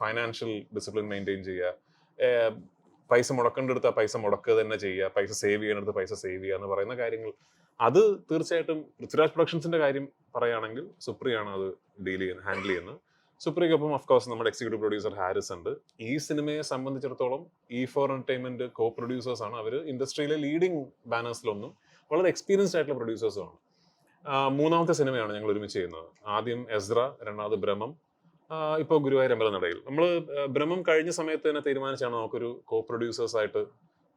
ഫൈനാൻഷ്യൽ ഡിസിപ്ലിൻ മെയിൻറ്റെയിൻ ചെയ്യുക, പൈസ മുടക്കേണ്ടടുത്ത് ആ പൈസ മുടക്കുക തന്നെ ചെയ്യുക, പൈസ സേവ് ചെയ്യേണ്ടടുത്ത് പൈസ സേവ് ചെയ്യുക എന്ന് പറയുന്ന കാര്യങ്ങൾ. അത് തീർച്ചയായിട്ടും പൃഥ്വിരാജ് പ്രൊഡക്ഷൻസിന്റെ കാര്യം പറയുകയാണെങ്കിൽ സുപ്രിയാണ് അത് ഹാൻഡിൽ ചെയ്യുന്നത്. സുപ്രിയക്കൊപ്പം ഓഫ്കോഴ്സ് നമ്മുടെ എക്സിക്യൂട്ടീവ് പ്രൊഡ്യൂസർ ഹാരിസ് ഉണ്ട്. ഈ സിനിമയെ സംബന്ധിച്ചിടത്തോളം E4 എന്റർടൈൻമെന്റ് കോ പ്രൊഡ്യൂസേഴ്സ് ആണ്. അവർ ഇൻഡസ്ട്രിയിലെ ലീഡിംഗ് ബാനേഴ്സിലൊന്നും വളരെ എക്സ്പീരിയൻസ്ഡ് ആയിട്ടുള്ള പ്രൊഡ്യൂസേഴ്സുമാണ്. മൂന്നാമത്തെ സിനിമയാണ് ഞങ്ങൾ ഒരുമിച്ച് ചെയ്യുന്നത്. ആദ്യം എസ്ര, രണ്ടാമത് ബ്രഹ്മം, ഇപ്പോൾ ഗുരുവായൂർ അമ്പലനടയിൽ. നമ്മൾ ബ്രഹ്മം കഴിഞ്ഞ സമയത്ത് തന്നെ തീരുമാനിച്ചാണ് നമുക്കൊരു കോ പ്രൊഡ്യൂസേഴ്സ് ആയിട്ട്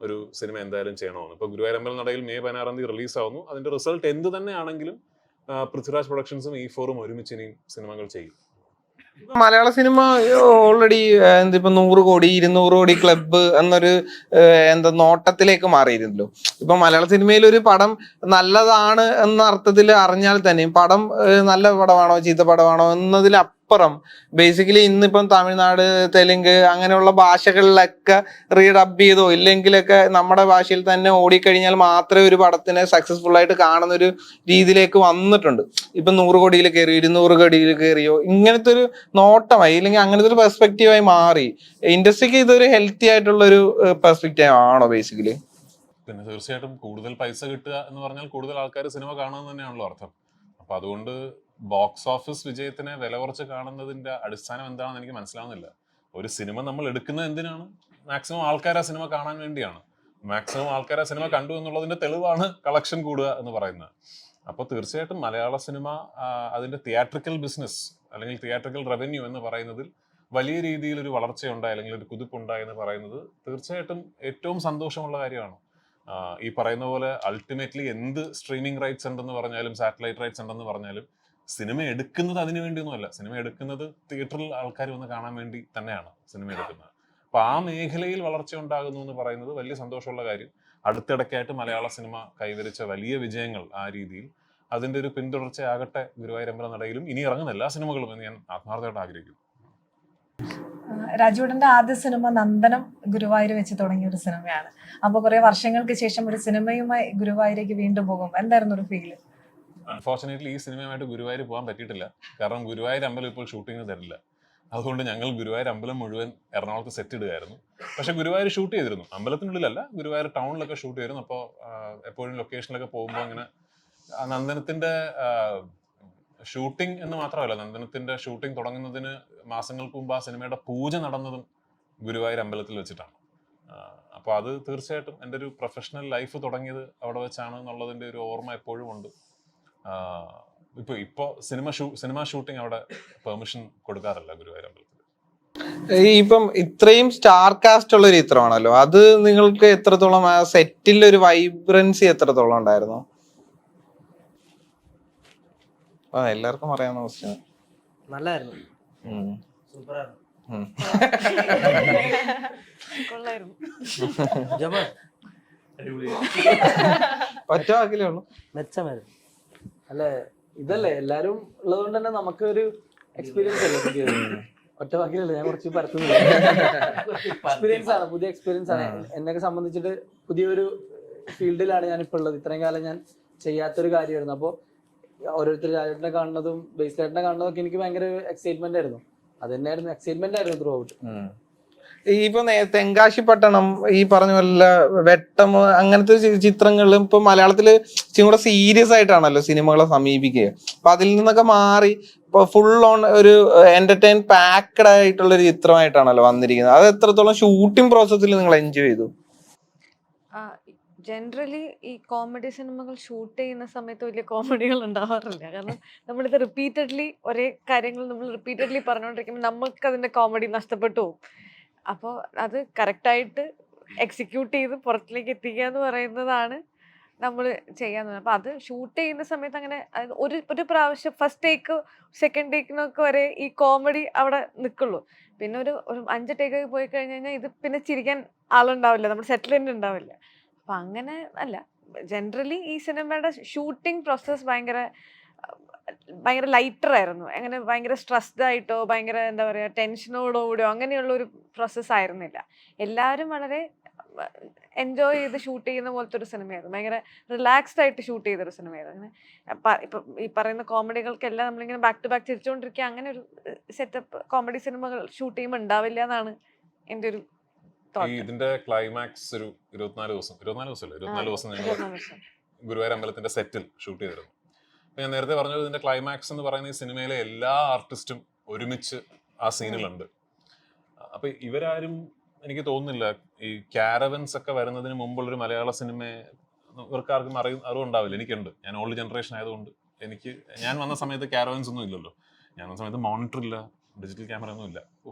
ഒരു സിനിമ എന്തായാലും ചെയ്യണമെന്ന്. ഇപ്പോൾ ഗുരുവായൂർ അമ്പലനടയിൽ May 16 റിലീസാവുന്നു. അതിന്റെ റിസൾട്ട് എന്ത് തന്നെയാണെങ്കിലും പൃഥ്വിരാജ് പ്രൊഡക്ഷൻസും E4 ഒരുമിച്ച് ഇനിയും സിനിമകൾ ചെയ്യും. മലയാള സിനിമ ഓൾറെഡി ഇപ്പൊ 100 കോടി 200 കോടി ക്ലബ്ബ് എന്നൊരു നോട്ടത്തിലേക്ക് മാറിയിരുന്നല്ലോ. ഇപ്പൊ മലയാള സിനിമയിൽ ഒരു പടം നല്ലതാണ് എന്ന അർത്ഥത്തിൽ അറിഞ്ഞാൽ തന്നെയും പടം നല്ല പടമാണോ ചീത്ത പടമാണോ എന്നതിലപ്പുറം ബേസിക്കലി ഇന്നിപ്പം തമിഴ്നാട്, തെലുങ്ക് അങ്ങനെയുള്ള ഭാഷകളിലൊക്കെ റീഡബ് ചെയ്തോ ഇല്ലെങ്കിലൊക്കെ നമ്മുടെ ഭാഷയിൽ തന്നെ ഓടിക്കഴിഞ്ഞാൽ മാത്രമേ ഒരു പടത്തിനെ സക്സസ്ഫുൾ ആയിട്ട് കാണുന്ന ഒരു രീതിയിലേക്ക് വന്നിട്ടുണ്ട്. ഇപ്പൊ 100 കോടിയിൽ കയറിയോ 200 കോടിയിൽ കയറിയോ ഇങ്ങനത്തെ ഒരു നോട്ടമായി, ഇല്ലെങ്കിൽ അങ്ങനത്തെ ഒരു പെർസ്പെക്റ്റീവായി മാറി. ഇൻഡസ്ട്രിക്ക് ഇതൊരു ഹെൽത്തി ആയിട്ടുള്ള ഒരു പെർസ്പെക്റ്റീവ് ആണോ ബേസിക്കലി? പിന്നെ തീർച്ചയായിട്ടും കൂടുതൽ പൈസ കിട്ടുക എന്ന് പറഞ്ഞാൽ കൂടുതൽ ആൾക്കാർ സിനിമ കാണുന്നത് തന്നെയാണല്ലോ അർത്ഥം. അപ്പൊ അതുകൊണ്ട് ബോക്സ് ഓഫീസ് വിജയത്തിനെ വില കുറച്ച് കാണുന്നതിന്റെ അടിസ്ഥാനം എന്താണെന്ന് എനിക്ക് മനസ്സിലാവുന്നില്ല. ഒരു സിനിമ നമ്മൾ എടുക്കുന്നത് എന്തിനാണ്? മാക്സിമം ആൾക്കാർ ആ സിനിമ കാണാൻ വേണ്ടിയാണ്. മാക്സിമം ആൾക്കാർ ആ സിനിമ കണ്ടു എന്നുള്ളതിന്റെ തെളിവാണ് കളക്ഷൻ കൂടുക എന്ന് പറയുന്നത്. അപ്പോൾ തീർച്ചയായിട്ടും മലയാള സിനിമ അതിന്റെ തിയേറ്ററിക്കൽ ബിസിനസ് അല്ലെങ്കിൽ തിയേറ്ററിക്കൽ റവന്യൂ എന്ന് പറയുന്നതിൽ വലിയ രീതിയിൽ ഒരു വളർച്ചയുണ്ടായി അല്ലെങ്കിൽ ഒരു കുതിപ്പുണ്ടായി എന്ന് പറയുന്നത് തീർച്ചയായിട്ടും ഏറ്റവും സന്തോഷമുള്ള കാര്യമാണ്. ഈ പറയുന്ന പോലെ അൾട്ടിമേറ്റ്ലി എന്ത് സ്ട്രീമിംഗ് റൈറ്റ്സ് ഉണ്ടെന്ന് പറഞ്ഞാലും സാറ്റലൈറ്റ് റൈറ്റ്സ് ഉണ്ടെന്ന് പറഞ്ഞാലും സിനിമ എടുക്കുന്നത് അതിനു വേണ്ടിയൊന്നുമല്ല. സിനിമ എടുക്കുന്നത് തിയേറ്ററിൽ ആൾക്കാർ വന്ന് കാണാൻ വേണ്ടി തന്നെയാണ് സിനിമ എടുക്കുന്നത്. അപ്പൊ ആ മേഖലയിൽ വളർച്ച ഉണ്ടാകുന്നു എന്ന് പറയുന്നത് വലിയ സന്തോഷമുള്ള കാര്യം. അടുത്തിടയ്ക്കായിട്ട് മലയാള സിനിമ കൈവരിച്ച വലിയ വിജയങ്ങൾ ആ രീതിയിൽ അതിന്റെ ഒരു പിന്തുടർച്ചയാകട്ടെ ഗുരുവായൂർ അമ്പലനടയിലും ഇനി ഇറങ്ങുന്ന എല്ലാ സിനിമകളും എന്ന് ഞാൻ ആത്മാർത്ഥമായിട്ട് ആഗ്രഹിക്കുന്നു. രാജുവേട്ടന്റെ ആദ്യ സിനിമ നന്ദനം ഗുരുവായൂർ വെച്ച് തുടങ്ങിയ ഒരു സിനിമയാണ്. അപ്പൊ കുറെ വർഷങ്ങൾക്ക് ശേഷം ഒരു സിനിമയുമായി ഗുരുവായൂരേക്ക് വീണ്ടും പോകും. എന്തായിരുന്നു ഒരു ഫീല്? അൺഫോർച്ചുനേറ്റ്ലി ഈ സിനിമയുമായിട്ട് ഗുരുവായൂർ പോകാൻ പറ്റിയിട്ടില്ല. കാരണം ഗുരുവായൂർ അമ്പലം ഇപ്പോൾ ഷൂട്ടിങ്ങിന് തരില്ല. അതുകൊണ്ട് ഞങ്ങൾ ഗുരുവായൂർ അമ്പലം മുഴുവൻ എറണാകുളത്ത് സെറ്റ് ഇടുകയായിരുന്നു. പക്ഷെ ഗുരുവായൂർ ഷൂട്ട് ചെയ്തിരുന്നു, അമ്പലത്തിനുള്ളിലല്ല, ഗുരുവായൂർ ടൗണിലൊക്കെ ഷൂട്ട് ചെയ്തിരുന്നു. അപ്പോൾ എപ്പോഴും ലൊക്കേഷനിലൊക്കെ പോകുമ്പോൾ അങ്ങനെ നന്ദനത്തിന്റെ ഷൂട്ടിംഗ് എന്ന് മാത്രമല്ല, നന്ദനത്തിന്റെ ഷൂട്ടിംഗ് തുടങ്ങുന്നതിന് മാസങ്ങൾക്ക് മുമ്പ് ആ സിനിമയുടെ പൂജ നടന്നതും ഗുരുവായൂർ അമ്പലത്തിൽ വെച്ചിട്ടാണ്. അപ്പോൾ അത് തീർച്ചയായിട്ടും എൻ്റെ ഒരു പ്രൊഫഷണൽ ലൈഫ് തുടങ്ങിയത് അവിടെ വെച്ചാണ് എന്നുള്ളതിൻ്റെ ഒരു ഓർമ്മ എപ്പോഴും ഉണ്ട്. ഇപ്പോൾ സിനിമ ഷൂട്ടിംഗ് അവിടെ പെർമിഷൻ കൊടുക്കാറില്ല ഗുരുവായൂർ അമ്പലത്തിൽ. ഇപ്പം ഇത്രയും സ്റ്റാർ കാസ്റ്റ് ഉള്ള ഒരു ചിത്രമാണല്ലോ, അത് നിങ്ങൾക്ക് എത്രത്തോളം ആ സെറ്റിൽ ഒരു വൈബ്രൻസി എത്രത്തോളം ഉണ്ടായിരുന്നു? എല്ലാവർക്കും അറിയാവുന്ന ക്വസ്റ്റ്യൻ. നല്ലായിരുന്നു, സൂപ്പറായിരുന്നു. ഒറ്റ വാക്കിലേ ഉള്ളൂ, മെച്ചമായിരുന്നു. അല്ലെ, ഇതല്ലേ എല്ലാരും ഉള്ളതുകൊണ്ട് തന്നെ നമുക്ക് ഒരു എക്സ്പീരിയൻസ് അല്ലേ. ഒറ്റ വാക്കിലല്ലേ, ഞാൻ കുറച്ച് പരത്തുന്നില്ല. എക്സ്പീരിയൻസ് ആണ്, പുതിയ എക്സ്പീരിയൻസ് ആണ്. എന്നെ സംബന്ധിച്ചിട്ട് പുതിയൊരു ഫീൽഡിലാണ് ഞാൻ ഇപ്പോൾ ഉള്ളത്. ഇത്രയും കാലം ഞാൻ ചെയ്യാത്തൊരു കാര്യമായിരുന്നു. അപ്പോൾ ഓരോരുത്തർ രാജേട്ടനെ കാണുന്നതും ബേസിലേട്ടനെ കാണുന്നതും ഒക്കെ എനിക്ക് ഭയങ്കര എക്സൈറ്റ്മെന്റ് ആയിരുന്നു. അത് തന്നെയായിരുന്നു, എക്സൈറ്റ്മെന്റ് ആയിരുന്നു ത്രൂ ഔട്ട്. ഇപ്പൊ തെങ്കാശി പട്ടണം, ഈ പറഞ്ഞ പോലെ വെട്ടം, അങ്ങനത്തെ ചിത്രങ്ങളിലും ഇപ്പൊ മലയാളത്തില് ഇച്ചിരി കൂടെ സീരിയസ് ആയിട്ടാണല്ലോ സിനിമകളെ സമീപിക്കുക. അപ്പൊ അതിൽ നിന്നൊക്കെ മാറി ഇപ്പൊ ഫുൾ ഓൺ ഒരു എന്റർടൈൻ പാക്ഡ് ആയിട്ടുള്ള ഒരു ചിത്രമായിട്ടാണല്ലോ വന്നിരിക്കുന്നത്. അത് എത്രത്തോളം ഷൂട്ടിംഗ് പ്രോസസ്സിൽ നിങ്ങൾ എൻജോയ് ചെയ്തു? ജനറലി ഈ കോമഡി സിനിമകൾ ഷൂട്ട് ചെയ്യുന്ന സമയത്ത് വലിയ കോമഡികൾ ഉണ്ടാവാറില്ല. കാരണം നമ്മളിത് റിപ്പീറ്റഡ്ലി ഒരേ കാര്യങ്ങൾ നമ്മൾ റിപ്പീറ്റഡ്ലി പറഞ്ഞുകൊണ്ടിരിക്കുമ്പോൾ നമുക്ക് അതിൻ്റെ കോമഡി നഷ്ടപ്പെട്ടു പോകും. അപ്പോൾ അത് കറക്റ്റായിട്ട് എക്സിക്യൂട്ട് ചെയ്ത് പുറത്തിലേക്ക് എത്തിക്കുക എന്ന് പറയുന്നതാണ് നമ്മൾ ചെയ്യാൻ തോന്നുന്നത്. അപ്പോൾ അത് ഷൂട്ട് ചെയ്യുന്ന സമയത്ത് അങ്ങനെ ഒരു പ്രാവശ്യം ഫസ്റ്റ് ടേക്ക് സെക്കൻഡ് ടേക്കിനൊക്കെ വരെ ഈ കോമഡി അവിടെ നിൽക്കുള്ളൂ. പിന്നെ ഒരു 5 ടേക്കൊക്കെ പോയി കഴിഞ്ഞ് കഴിഞ്ഞാൽ ഇത് പിന്നെ ചിരിക്കാൻ ആളുണ്ടാവില്ല, നമ്മുടെ സെറ്റിൽമെൻറ്റ് ഉണ്ടാവില്ല. അപ്പം അങ്ങനെ അല്ല, ജനറലി ഈ സിനിമയുടെ ഷൂട്ടിംഗ് പ്രോസസ്സ് ഭയങ്കര ലൈറ്ററായിരുന്നു. അങ്ങനെ ഭയങ്കര സ്ട്രെസ്ഡ് ആയിട്ടോ ഭയങ്കര എന്താ പറയുക ടെൻഷനോടുകൂടിയോ അങ്ങനെയുള്ള ഒരു പ്രോസസ്സ് ആയിരുന്നില്ല. എല്ലാവരും വളരെ എൻജോയ് ചെയ്ത് ഷൂട്ട് ചെയ്യുന്ന പോലത്തെ ഒരു സിനിമയായിരുന്നു. ഭയങ്കര റിലാക്സ്ഡ് ആയിട്ട് ഷൂട്ട് ചെയ്തൊരു സിനിമയായിരുന്നു. അങ്ങനെ ഇപ്പം ഈ പറയുന്ന കോമഡികൾക്കെല്ലാം നമ്മളിങ്ങനെ ബാക്ക് ടു ബാക്ക് ചിരിച്ചുകൊണ്ടിരിക്കുക അങ്ങനെ ഒരു സെറ്റപ്പ് കോമഡി സിനിമകൾ ഷൂട്ട് ചെയ്യുമ്പോൾ ഉണ്ടാവില്ല എന്നാണ് എൻ്റെ ഒരു ഇതിന്റെ ക്ലൈമാക്സ് ഒരു 24 ദിവസം ഞങ്ങൾ ഗുരുവായൂർ അമ്പലത്തിന്റെ സെറ്റിൽ ഷൂട്ട് ചെയ്തിരുന്നു. ഞാൻ നേരത്തെ പറഞ്ഞത് ഇതിന്റെ ക്ലൈമാക്സ് എന്ന് പറയുന്ന ഈ സിനിമയിലെ എല്ലാ ആർട്ടിസ്റ്റും ഒരുമിച്ച് ആ സീനിലുണ്ട്. അപ്പൊ ഇവരാരും എനിക്ക് തോന്നുന്നില്ല ഈ കാരവൻസ് ഒക്കെ വരുന്നതിന് മുമ്പുള്ളൊരു മലയാള സിനിമയെ ഇവർക്കാർക്കും അറിവുണ്ടാവില്ല. എനിക്കുണ്ട്, ഞാൻ ഓൾഡ് ജനറേഷൻ ആയതുകൊണ്ട്. ഞാൻ വന്ന സമയത്ത് കാരവൻസ് ഒന്നും ഇല്ലല്ലോ. ഞാൻ വന്ന സമയത്ത് മോണിറ്റർ ഇല്ല, ഡിജിറ്റൽ ക്യാമറ ഒന്നും ഇല്ല.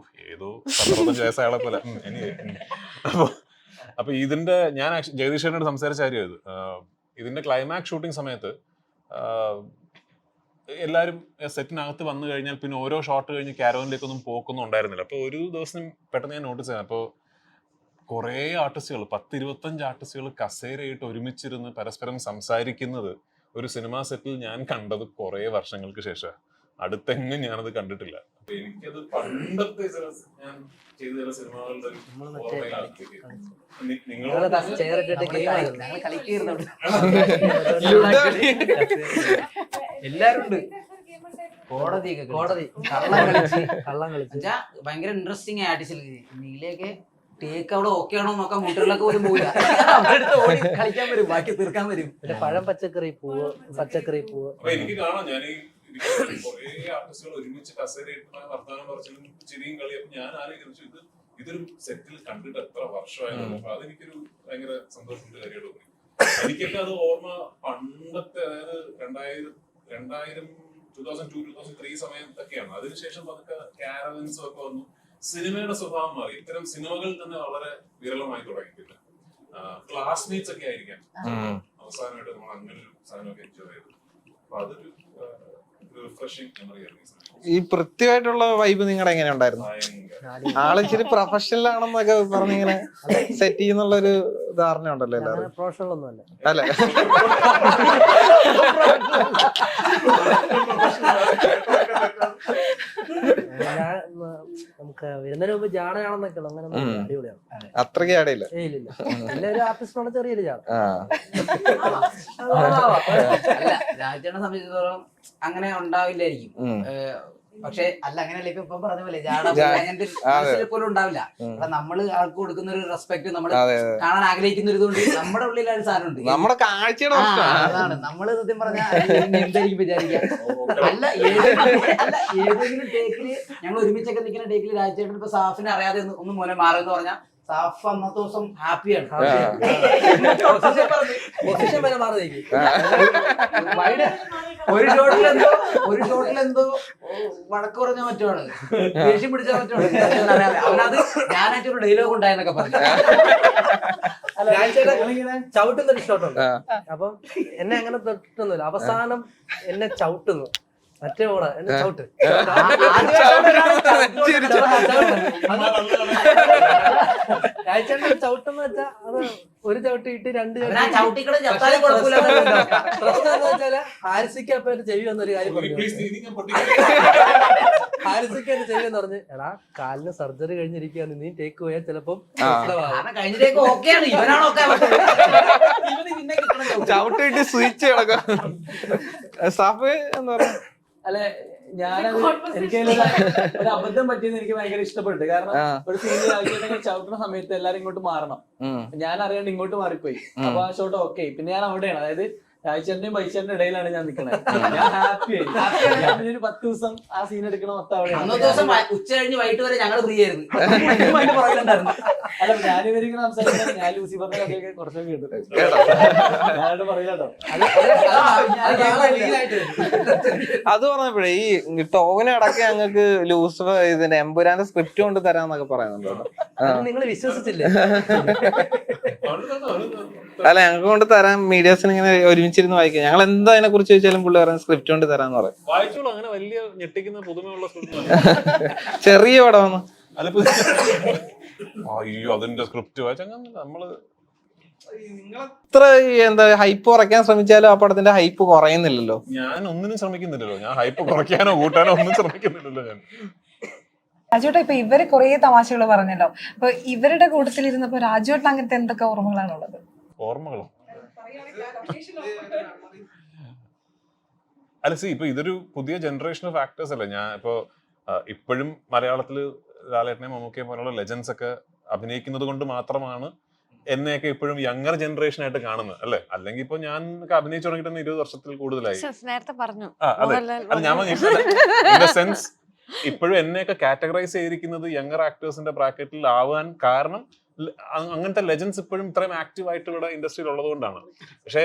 ഏതോ 15 വയസ്സായാളെ പോലെ. അപ്പൊ ഇതിന്റെ ഞാൻ ജഗദീഷേട്ടനോട് സംസാരിച്ച കാര്യം ഇത്. ഇതിന്റെ ക്ലൈമാക്സ് ഷൂട്ടിംഗ് സമയത്ത് എല്ലാവരും സെറ്റിനകത്ത് വന്നു കഴിഞ്ഞാൽ പിന്നെ ഓരോ ഷോട്ട് കഴിഞ്ഞ് കാരവനിലേക്കൊന്നും പോക്കൊന്നും ഉണ്ടായിരുന്നില്ല. അപ്പോൾ ഒരു ദിവസം പെട്ടെന്ന് ഞാൻ നോട്ടീസ് ചെയ്യാം. അപ്പോൾ കുറേ ആർട്ടിസ്റ്റുകൾ 10-25 ആർട്ടിസ്റ്റുകൾ കസേരയിട്ട് ഒരുമിച്ചിരുന്ന് പരസ്പരം സംസാരിക്കുന്നത് ഒരു സിനിമാ സെറ്റിൽ ഞാൻ കണ്ടത് കുറേ വർഷങ്ങൾക്ക് ശേഷം. അടുത്തെങ്ങും ഞാനത് കണ്ടിട്ടില്ല. അപ്പൊ എനിക്കത് പണ്ടത്തെ ഞാൻ ചെയ്ത ചില സിനിമകളുടെ എല്ലാരും ഉണ്ട്. കോടതി കള്ളം കളിച്ച് ഭയങ്കര ഇൻട്രസ്റ്റിംഗ് ആർട്ടിസ്റ്റിൽ നീലയൊക്കെ ടേക്ക് അവിടെ ഓക്കെ ആണോ നോക്കാൻ വീട്ടുകളിലൊക്കെ പോലും പോയില്ല. ഓടി കളിക്കാൻ വരും, ബാക്കി തീർക്കാൻ വരും. പഴം പച്ചക്കറി പൂവ് എനിക്ക് കാണാം. ഞാൻ കുറേ ആർട്ടിസ്റ്റുകൾ ഒരുമിച്ച് കസേരയിട്ട് വർത്തമാനം പറച്ചിലും ചിരിയും കളിയും. ഞാൻ ആലോചിച്ചു ഇതൊരു സെറ്റിൽ കണ്ടിട്ട് എത്ര വർഷമായിരുന്നു. അപ്പൊ അതെനിക്കൊരു ഭയങ്കര സന്തോഷമുള്ള കാര്യമായിട്ട് തോന്നി. എനിക്കൊക്കെ അത് ഓർമ്മ പണ്ടത്തെ, അതായത് 2002-2003 സമയത്തൊക്കെയാണ്. അതിനുശേഷം അതൊക്കെ കാരവൻസും ഒക്കെ വന്നു. സിനിമയുടെ സ്വഭാവം മാറി. ഇത്തരം സിനിമകൾ തന്നെ വളരെ വിരളമായി തുടങ്ങിയിട്ടില്ല. ക്ലാസ്മേറ്റ്സ് ഒക്കെ ആയിരിക്കാം അവസാനമായിട്ട് നമ്മൾ അങ്ങനെ ഒരു സാധനമൊക്കെ എൻജോയ് ചെയ്തു. അപ്പൊ അതൊരു റിഫ്രഷിംഗ് മെമ്മറിയാണ്. ഈ പൃഥ്വിയായിട്ടുള്ള വൈബ് നിങ്ങളുടെ എങ്ങനെ ഉണ്ടായിരുന്നു? ആളിച്ചിരി പ്രൊഫഷണൽ ആണെന്നൊക്കെ പറഞ്ഞിങ്ങനെ സെറ്റ് ചെയ്യുന്നുള്ളൊരു ധാരണ ഉണ്ടല്ലോ എല്ലാവരും. പ്രൊഫഷണൽ ഒന്നും അല്ല. അല്ലെ, നമുക്ക് വരുന്നതിന് മുമ്പ് ജാടയാണെന്നൊക്കെ അങ്ങനെ അടിപൊളിയാണ്. അത്രയ്ക്ക് ജാടയില്ല. ഇല്ല എല്ലാവരും ആർട്ടിസ്റ്റിനോട് ചെറിയൊരു ജാട. രാജേട്ടനെ സംബന്ധിച്ചിടത്തോളം അങ്ങനെ ഉണ്ടാവില്ലായിരിക്കും. പക്ഷെ അല്ല, അങ്ങനെയല്ല ഇപ്പൊ പറഞ്ഞ പോലെ അങ്ങനത്തെ പോലും ഉണ്ടാവില്ല. നമ്മള് ആൾക്ക് കൊടുക്കുന്ന ഒരു റെസ്പെക്ട് നമ്മൾ കാണാൻ ആഗ്രഹിക്കുന്ന ഒരു ഇതുകൊണ്ട് നമ്മുടെ ഉള്ളിൽ ഒരു സാധനം ഉണ്ട്. നമ്മുടെ കാഴ്ചയുടെ അതാണ് നമ്മള് സത്യം പറഞ്ഞാൽ എന്തായിരിക്കും വിചാരിക്കാം. അല്ല ഏതെങ്കിലും ടേക്കില് ഞങ്ങൾ ഒരുമിച്ചൊക്കെ നിൽക്കുന്ന ടേക്കില് രാജേട്ടൻ ഇപ്പൊ സാഫിനെ അറിയാതെ ഒന്ന് മോനെ മാറുമെന്ന് പറഞ്ഞാൽ സാഫ് അന്നത്തെ ദിവസം ഹാപ്പിയാണ്. പൊസിഷൻ വരെ മാറി. ഒരു ഷോട്ടിലെന്തോ വഴക്ക് പറഞ്ഞ മറ്റുമാണ്, ദേഷ്യം പിടിച്ച മറ്റുമാണ്. അവനത് ഞാനായിട്ടൊരു ഡയലോഗ് ഉണ്ടായെന്നൊക്കെ പറഞ്ഞു. ചവിട്ടുന്ന ഷോട്ടുണ്ട്. അപ്പം എന്നെ അങ്ങനെ തൊട്ടൊന്നുമില്ല. അവസാനം എന്നെ ചവിട്ടുന്നു. മറ്റേ ഓടാ എന്നെ ചവിട്ട് ചവിട്ടെന്ന് വെച്ചാ അത് ഒരു ചവിട്ട് ഇട്ട് 2 വെച്ചാല് ഹാരിസിക്ക് അപ്പൊ എന്റെ ചെവി വന്നൊരു കാര്യം പറഞ്ഞു. ഹാരിസിക്ക് എന്റെ ചെവി എന്ന് പറഞ്ഞ്, എടാ കാലിന് സർജറി കഴിഞ്ഞിരിക്കുകയാണ്, നീ ടേക്ക് പോയാൽ ചിലപ്പം ചവിട്ടിട്ട് സ്വിച്ച് കിടക്കാം. സാഫ് എന്താ പറയാ, അല്ലെ ഞാനത് എനിക്ക് ഒരു അബദ്ധം പറ്റിയെന്ന് എനിക്ക് ഭയങ്കര ഇഷ്ടപ്പെട്ടു. കാരണം ഒരു സീനിൽ രാജേട്ടൻ ചവിട്ടുന്ന സമയത്ത് എല്ലാരും ഇങ്ങോട്ട് മാറണം, ഞാൻ അറിയാണ്ട് ഇങ്ങോട്ട് മാറിപ്പോയി. അപ്പൊ ആ ഷോട്ട് ഓക്കെ. പിന്നെ ഞാൻ അവിടെയാണ്, അതായത് രാജേട്ടന്റെയും ബൈച്ചേട്ടന്റെ ഇടയിലാണ് ഞാൻ നിൽക്കുന്നത്. ഞാൻ ഹാപ്പി ആയി. ഒരു 10 ദിവസം ആ സീൻ എടുക്കണ മൊത്തം ദിവസം ഉച്ച കഴിഞ്ഞ് വൈകിട്ട് വരെ ഞങ്ങൾ ഫ്രീ ആയിരുന്നു. അല്ല ഞാനിവരിങ്ങനെ സംസാരിക്കാൻ ഞാൻ ലൂസിഫറിന്റെ കഥയൊക്കെ കുറച്ചൊക്കെ കേട്ടു. ഞാനോട് പറയില്ലട്ടോ. അത് പറഞ്ഞപ്പോഴേ ഈ ടോവിനെ അടക്കം ഞങ്ങൾക്ക് ലൂസിഫർ ഇതിന്റെ എമ്പുരാന്റെ സ്ക്രിപ്റ്റ് കൊണ്ട് തരാന്നൊക്കെ പറയുന്നുണ്ടോ? നിങ്ങൾ വിശ്വസിച്ചില്ലേ? അല്ല ഞങ്ങൾക്ക് കൊണ്ട് തരാൻ മീഡിയാസിന് ഇങ്ങനെ ഒരുമിച്ചിരുന്ന് വായിക്കാം. ഞങ്ങൾ എന്താ അതിനെ കുറിച്ച് ചോദിച്ചാലും പുള്ളി പറയാൻ സ്ക്രിപ്റ്റ് കൊണ്ട് തരാന്ന് പറയും. വായിച്ചോളൂ, അങ്ങനെ വലിയ ഞെട്ടിക്കുന്ന പുതുമയുള്ള ചെറിയ പടമാണ്. അയ്യോ അതിന്റെ സ്ക്രിപ്റ്റ് വായിച്ച നമ്മള് ഇത്ര എന്താ ഹൈപ്പ് കുറയ്ക്കാൻ ശ്രമിച്ചാലും ആ പടത്തിന്റെ ഹൈപ്പ് കുറയുന്നില്ലല്ലോ. ഞാൻ ഒന്നിനും ശ്രമിക്കുന്നില്ലല്ലോ. ഞാൻ ഹൈപ്പ് കുറയ്ക്കാനോ കൂട്ടാനോ ഒന്നും ശ്രമിക്കുന്നില്ലല്ലോ ഞാൻ. രാജുവേട്ട ഇപ്പൊ ഇവര് കുറേ തമാശകൾ പറഞ്ഞല്ലോ. അപ്പൊ ഇവരുടെ കൂട്ടത്തിൽ ഇരുന്നപ്പോ രാജുവേട്ടൻ അങ്ങനത്തെ എന്തൊക്കെ ഓർമ്മകളാണുള്ളത്? ഓർമ്മകളോ? അല്ല ഇപ്പൊ ഇതൊരു പുതിയ ജനറേഷൻ ഓഫ് ആക്ടേഴ്സ് അല്ലേ. ഞാൻ ഇപ്പോ ഇപ്പോഴും മലയാളത്തില് ലാലേട്ടനെ മമ്മൂക്കയെ പോലുള്ള ലെജൻസ് ഒക്കെ അഭിനയിക്കുന്നത് കൊണ്ട് മാത്രമാണ് എന്നെയൊക്കെ ഇപ്പോഴും യങ്ങർ ജനറേഷൻ ആയിട്ട് കാണുന്നത് അല്ലെ. അല്ലെങ്കിൽ ഇപ്പൊ ഞാൻ അഭിനയിച്ചു തുടങ്ങിയിട്ട് 20 വർഷത്തിൽ കൂടുതലായി. നേരത്തെ പറഞ്ഞു. അതെ ഞാൻ സെൻസ് ഇപ്പോഴും എന്നെയൊക്കെ കാറ്റഗറൈസ് ചെയ്തിരിക്കുന്നത് യങ്ങർ ആക്ടേഴ്സിന്റെ ബ്രാക്കറ്റിൽ ആവാൻ കാരണം അങ്ങനത്തെ ലെജൻസ് ഇപ്പോഴും ഇത്രയും ആക്റ്റീവ് ആയിട്ട് ഇവിടെ ഇൻഡസ്ട്രിയിൽ ഉള്ളത് കൊണ്ടാണ്. പക്ഷെ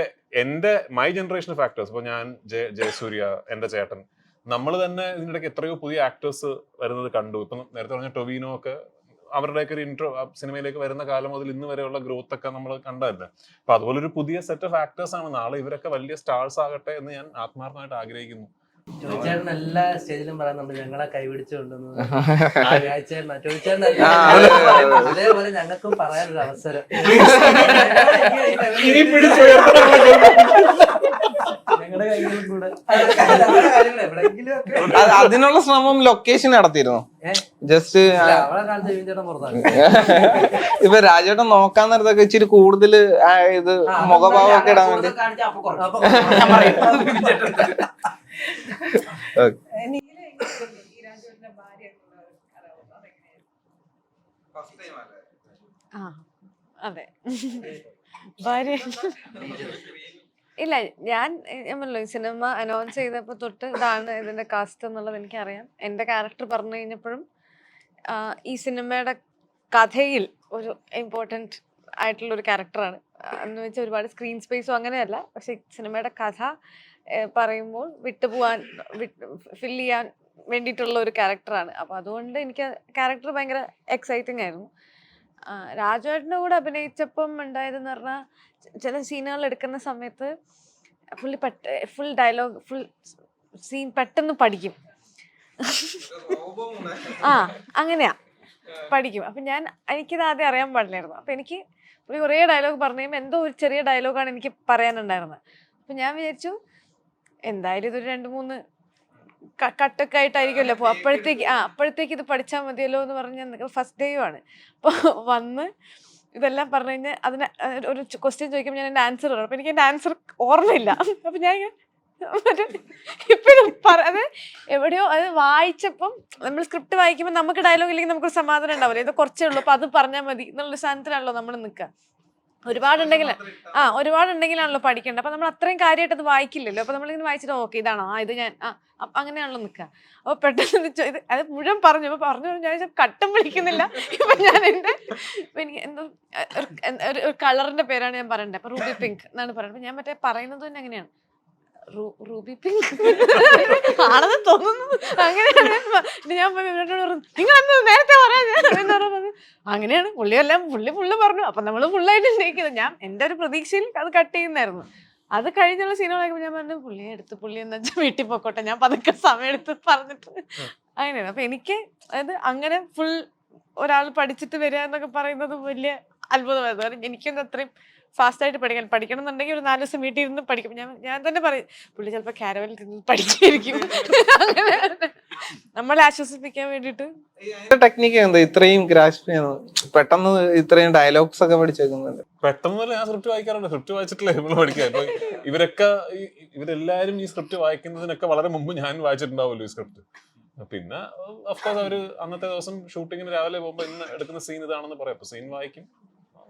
മൈ ജനറേഷൻ ഓഫ് ആക്ടേഴ്സ്, ഇപ്പൊ ഞാൻ ജയസൂര്യ, എന്റെ ചേട്ടൻ, നമ്മൾ തന്നെ ഇതിനിടയ്ക്ക് എത്രയോ പുതിയ ആക്ടേഴ്സ് വരുന്നത് കണ്ടു. ഇപ്പം നേരത്തെ പറഞ്ഞ ടൊവിനോ ഒക്കെ അവരുടെയൊക്കെ ഒരു ഇൻട്രോ സിനിമയിലേക്ക് വരുന്ന കാലം മുതൽ ഇന്ന് വരെയുള്ള ഗ്രോത്ത് ഒക്കെ നമ്മൾ കണ്ടതല്ലേ. അപ്പൊ അതുപോലെ ഒരു പുതിയ സെറ്റ് ഓഫ് ആക്ടേഴ്സ് ആണ്. നാളെ ഇവരൊക്കെ വലിയ സ്റ്റാർസ് ആകട്ടെ എന്ന് ഞാൻ ആത്മാർത്ഥമായിട്ട് ആഗ്രഹിക്കുന്നു. ചോദിച്ചേട്ടൻ എല്ലാ സ്റ്റേജിലും പറയുന്നുണ്ട് ഞങ്ങളെ കൈപിടിച്ചുകൊണ്ടെന്ന്. അതേപോലെ ഞങ്ങൾക്കും പറയാനൊരു അവസരം. ഞങ്ങളുടെ കൈകളും കൂടെ അതിനുള്ള ശ്രമം ലൊക്കേഷൻ നടത്തിയിരുന്നു. ജസ്റ്റ് അവളെ കാലത്ത് ചേട്ടൻ പുറത്താണ്. ഇപ്പൊ രാജേട്ടൻ നോക്കാൻ നേരത്തൊക്കെ ഇച്ചിരി കൂടുതൽ ഇത് മുഖഭാവം ഒക്കെ ഇടാൻ വേണ്ടി അതെ ഭാര്യ ഇല്ല. ഞാൻ പറഞ്ഞല്ലോ ഈ സിനിമ അനൗൺസ് ചെയ്തപ്പോൾ തൊട്ട് ഇതാണ് ഇതിന്റെ കാസ്റ്റ് എന്നുള്ളത് എനിക്കറിയാം. എൻ്റെ ക്യാരക്ടർ പറഞ്ഞു കഴിഞ്ഞപ്പോഴും ഈ സിനിമയുടെ കഥയിൽ ഒരു ഇമ്പോർട്ടൻറ്റ് ആയിട്ടുള്ള ഒരു ക്യാരക്ടറാണ് എന്ന് വെച്ചാൽ ഒരുപാട് സ്ക്രീൻ സ്പേസും അങ്ങനെയല്ല. പക്ഷെ സിനിമയുടെ കഥ പറയുമ്പോൾ വിട്ടുപോകാൻ ഫിൽ ചെയ്യാൻ വേണ്ടിയിട്ടുള്ള ഒരു ക്യാരക്ടറാണ്. അപ്പോൾ അതുകൊണ്ട് എനിക്ക് ക്യാരക്ടർ ഭയങ്കര എക്സൈറ്റിംഗ് ആയിരുന്നു. രാജുവേട്ടൻ്റെ കൂടെ അഭിനയിച്ചപ്പം ഉണ്ടായതെന്ന് പറഞ്ഞാൽ ചില സീനുകൾ എടുക്കുന്ന സമയത്ത് ഫുൾ ഡയലോഗ് ഫുൾ സീൻ പെട്ടെന്ന് പഠിക്കും. അങ്ങനെയാ പഠിക്കും. അപ്പം എനിക്കിത് ആദ്യം അറിയാൻ പാടില്ലായിരുന്നു. അപ്പം എനിക്ക് പുള്ളി കുറേ ഡയലോഗ് പറഞ്ഞു കഴിയുമ്പോൾ എന്തോ ഒരു ചെറിയ ഡയലോഗാണ് എനിക്ക് പറയാനുണ്ടായിരുന്നത്. അപ്പം ഞാൻ വിചാരിച്ചു എന്തായാലും ഇതൊരു 2-3 കട്ടൊക്കെ ആയിട്ടായിരിക്കുമല്ലോ. അപ്പോൾ അപ്പോഴത്തേക്ക് ഇത് പഠിച്ചാൽ മതിയല്ലോ എന്ന് പറഞ്ഞ് ഫസ്റ്റ് ഡേയും ആണ്. അപ്പോൾ വന്ന് ഇതെല്ലാം പറഞ്ഞു കഴിഞ്ഞാൽ അതിന് ഒരു ക്വസ്റ്റ്യൻ ചോദിക്കുമ്പോൾ ഞാൻ എൻ്റെ ആൻസർ പറയും. അപ്പോൾ എനിക്ക് എൻ്റെ ആൻസർ ഓർമ്മയില്ല. അപ്പം ഞാൻ ഇപ്പോഴും അത് എവിടെയോ അത് വായിച്ചപ്പം നമ്മൾ സ്ക്രിപ്റ്റ് വായിക്കുമ്പോൾ നമുക്ക് ഡയലോഗ് ഇല്ലെങ്കിൽ നമുക്കൊരു സമാധാനം ഉണ്ടാവില്ല. ഇത് കുറച്ചേ ഉള്ളൂ അപ്പോൾ അത് പറഞ്ഞാൽ മതി എന്നുള്ളൊരു സാധനത്തിലാണല്ലോ നമ്മൾ നിൽക്കുക. ഒരുപാടുണ്ടെങ്കിലാണല്ലോ പഠിക്കേണ്ടത്. അപ്പൊ നമ്മൾ അത്രയും കാര്യമായിട്ട് അത് വായിക്കില്ലല്ലോ. അപ്പൊ നമ്മളിങ്ങനെ വായിച്ചിട്ട് ഓക്കെ ഇതാണോ ഇത് ഞാൻ അങ്ങനെയാണല്ലോ നിൽക്കുക. അപ്പൊ പെട്ടെന്ന് ഇത് അത് മുഴുവൻ പറഞ്ഞു. അപ്പൊ പറഞ്ഞു ഞാൻ കട്ടും വിളിക്കുന്നില്ല. ഇപ്പൊ ഞാൻ എനിക്ക് എന്തോ ഒരു കളറിന്റെ പേരാണ് ഞാൻ പറയണ്ടത്. അപ്പൊ റൂബി പിങ്ക് എന്നാണ് പറയുന്നത്. ഞാൻ പറയുന്നത് തന്നെ അങ്ങനെയാണ്, റൂബി പിങ്ക് ആണെന്ന് തോന്നുന്നു. അങ്ങനെയാണ് ഞാൻ നിങ്ങൾ എന്താ നേരത്തെ പറയാൻ അങ്ങനെയാണ് പുള്ളി പറഞ്ഞു. അപ്പൊ നമ്മൾ ഫുള്ളായിട്ട് ഉന്നയിക്കുന്നത്. ഞാൻ എൻ്റെ ഒരു പ്രതീക്ഷയിൽ അത് കട്ട് ചെയ്യുന്നായിരുന്നു. അത് കഴിഞ്ഞുള്ള സീനുകളാക്കുമ്പോൾ ഞാൻ പറഞ്ഞു പുള്ളി എന്താ വെച്ചാൽ വീട്ടിൽ പോയിക്കോട്ടെ, ഞാൻ പതുക്കെ സമയം എടുത്ത് പറഞ്ഞിട്ട് അങ്ങനെയാണ്. അപ്പൊ എനിക്ക് അതായത് അങ്ങനെ ഫുൾ ഒരാൾ പഠിച്ചിട്ട് വരിക എന്നൊക്കെ പറയുന്നത് വലിയ അത്ഭുതമായിരുന്നു. കാരണം എനിക്കൊന്നും അത്രയും ഫാസ്റ്റായിട്ട് പഠിക്കണം എന്നുണ്ടെങ്കിൽ ഒരു 4 ദിവസം വീട്ടിൽ ഇരുന്ന് പഠിക്കും. ഞാൻ തന്നെ പറയും പുള്ളി ചിലപ്പോൾ കാരവലിൽ ഇരുന്ന് പഠിക്കായിരിക്കും. അങ്ങനെ നമ്മളെ ആശ്വസിപ്പിക്കാൻ വേണ്ടിട്ട് ടെക്നിക്ക് എന്താ ഇത്രയും ഗ്രാസ്പ് ചെയ്യുന്നത്, പെട്ടെന്ന് ഇത്രയും ഡയലോഗ്സ് ഒക്കെ പഠിച്ചേക്കുന്നുണ്ട്? പെട്ടെന്ന് ഞാൻ സ്ക്രിപ്റ്റ് വായിക്കാറുണ്ട്. സ്ക്രിപ്റ്റ് വായിച്ചിട്ടില്ല നമ്മൾ പഠിക്കുക. ഇപ്പൊ ഇവരെല്ലാരും ഈ സ്ക്രിപ്റ്റ് വായിക്കുന്നതിനൊക്കെ വളരെ മുമ്പ് ഞാൻ വായിച്ചിട്ടുണ്ടാവുമല്ലോ ഈ സ്ക്രിപ്റ്റ്. പിന്നെ അഫ്കോഴ്സ് അവര് അന്നത്തെ ദിവസം ഷൂട്ടിങ്ങിന് രാവിലെ പോകുമ്പോ ഇന്ന് എടുക്കുന്ന സീൻ ഇതാണെന്ന് പറയാം. അപ്പൊ സീൻ വായിക്കും,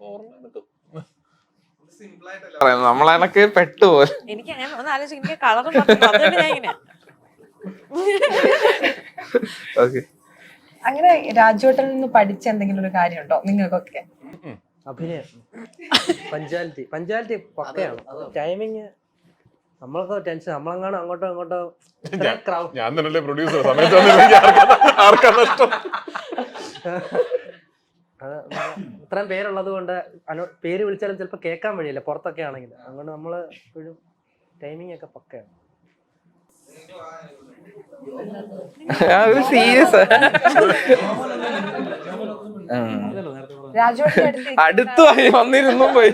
ഓർമ്മ എടുക്കും. നമ്മളെനക്ക് പെട്ടുപോലെ. എനിക്ക് അങ്ങനെ ഒന്ന് ആലോചിക്കും, എനിക്ക് കളറും അതുകൊണ്ട് ഞാൻ ഇങ്ങനെ ഓക്കെ. അങ്ങനെ രാജുവേട്ടനിൽ നിന്ന് പഠിച്ച എന്തെങ്കിലും ഒരു കാര്യമുണ്ടോ നിങ്ങൾക്കൊക്കെ? അഭിനയം, പഞ്ച്വാലിറ്റി പക്കയാണ്. ടൈമിങ് നമ്മളൊക്കെ ടെൻഷൻ, നമ്മളെങ്ങാനും അങ്ങോട്ടോ ഇങ്ങോട്ടോ ഞാൻ തന്നെയല്ലേ പ്രൊഡ്യൂസർ, സമയത്ത് ആർക്കാ നഷ്ടം? ഇത്രയും പേരുള്ളത് കൊണ്ട് പേര് വിളിച്ചാലും ചിലപ്പോൾ കേൾക്കാൻ വഴിയില്ല പുറത്തൊക്കെ ആണെങ്കിൽ. അതുകൊണ്ട് നമ്മൾ എപ്പോഴും ടൈമിംഗ് ഒക്കെ പക്കയാണ്. സീരിയസ് രാജുവേട്ടൻ അടുത്തു വന്നിരുന്നു പോയി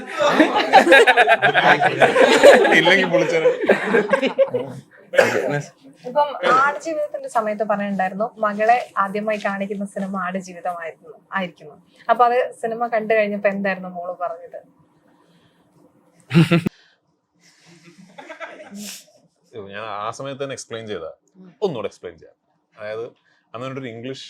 ഇല്ലെങ്കിൽ വിളിച്ചാൽ. ഇപ്പം ആടുജീവിതത്തിന്റെ സമയത്ത് പറയുന്നുണ്ടായിരുന്നു മകളെ ആദ്യമായി കാണിക്കുന്ന സിനിമ ആടുജീവിതമായിരുന്നു. അപ്പൊ അത് സിനിമ കണ്ടു കഴിഞ്ഞപ്പോ എന്തായിരുന്നു മോള് പറഞ്ഞത്? ഞാൻ ആ സമയത്ത് തന്നെ എക്സ്പ്ലെയിൻ ചെയ്താ, ഒന്നുകൂടെ എക്സ്പ്ലെയിൻ ചെയ്യാം. അതായത് അന്നൊരു ഇംഗ്ലീഷ്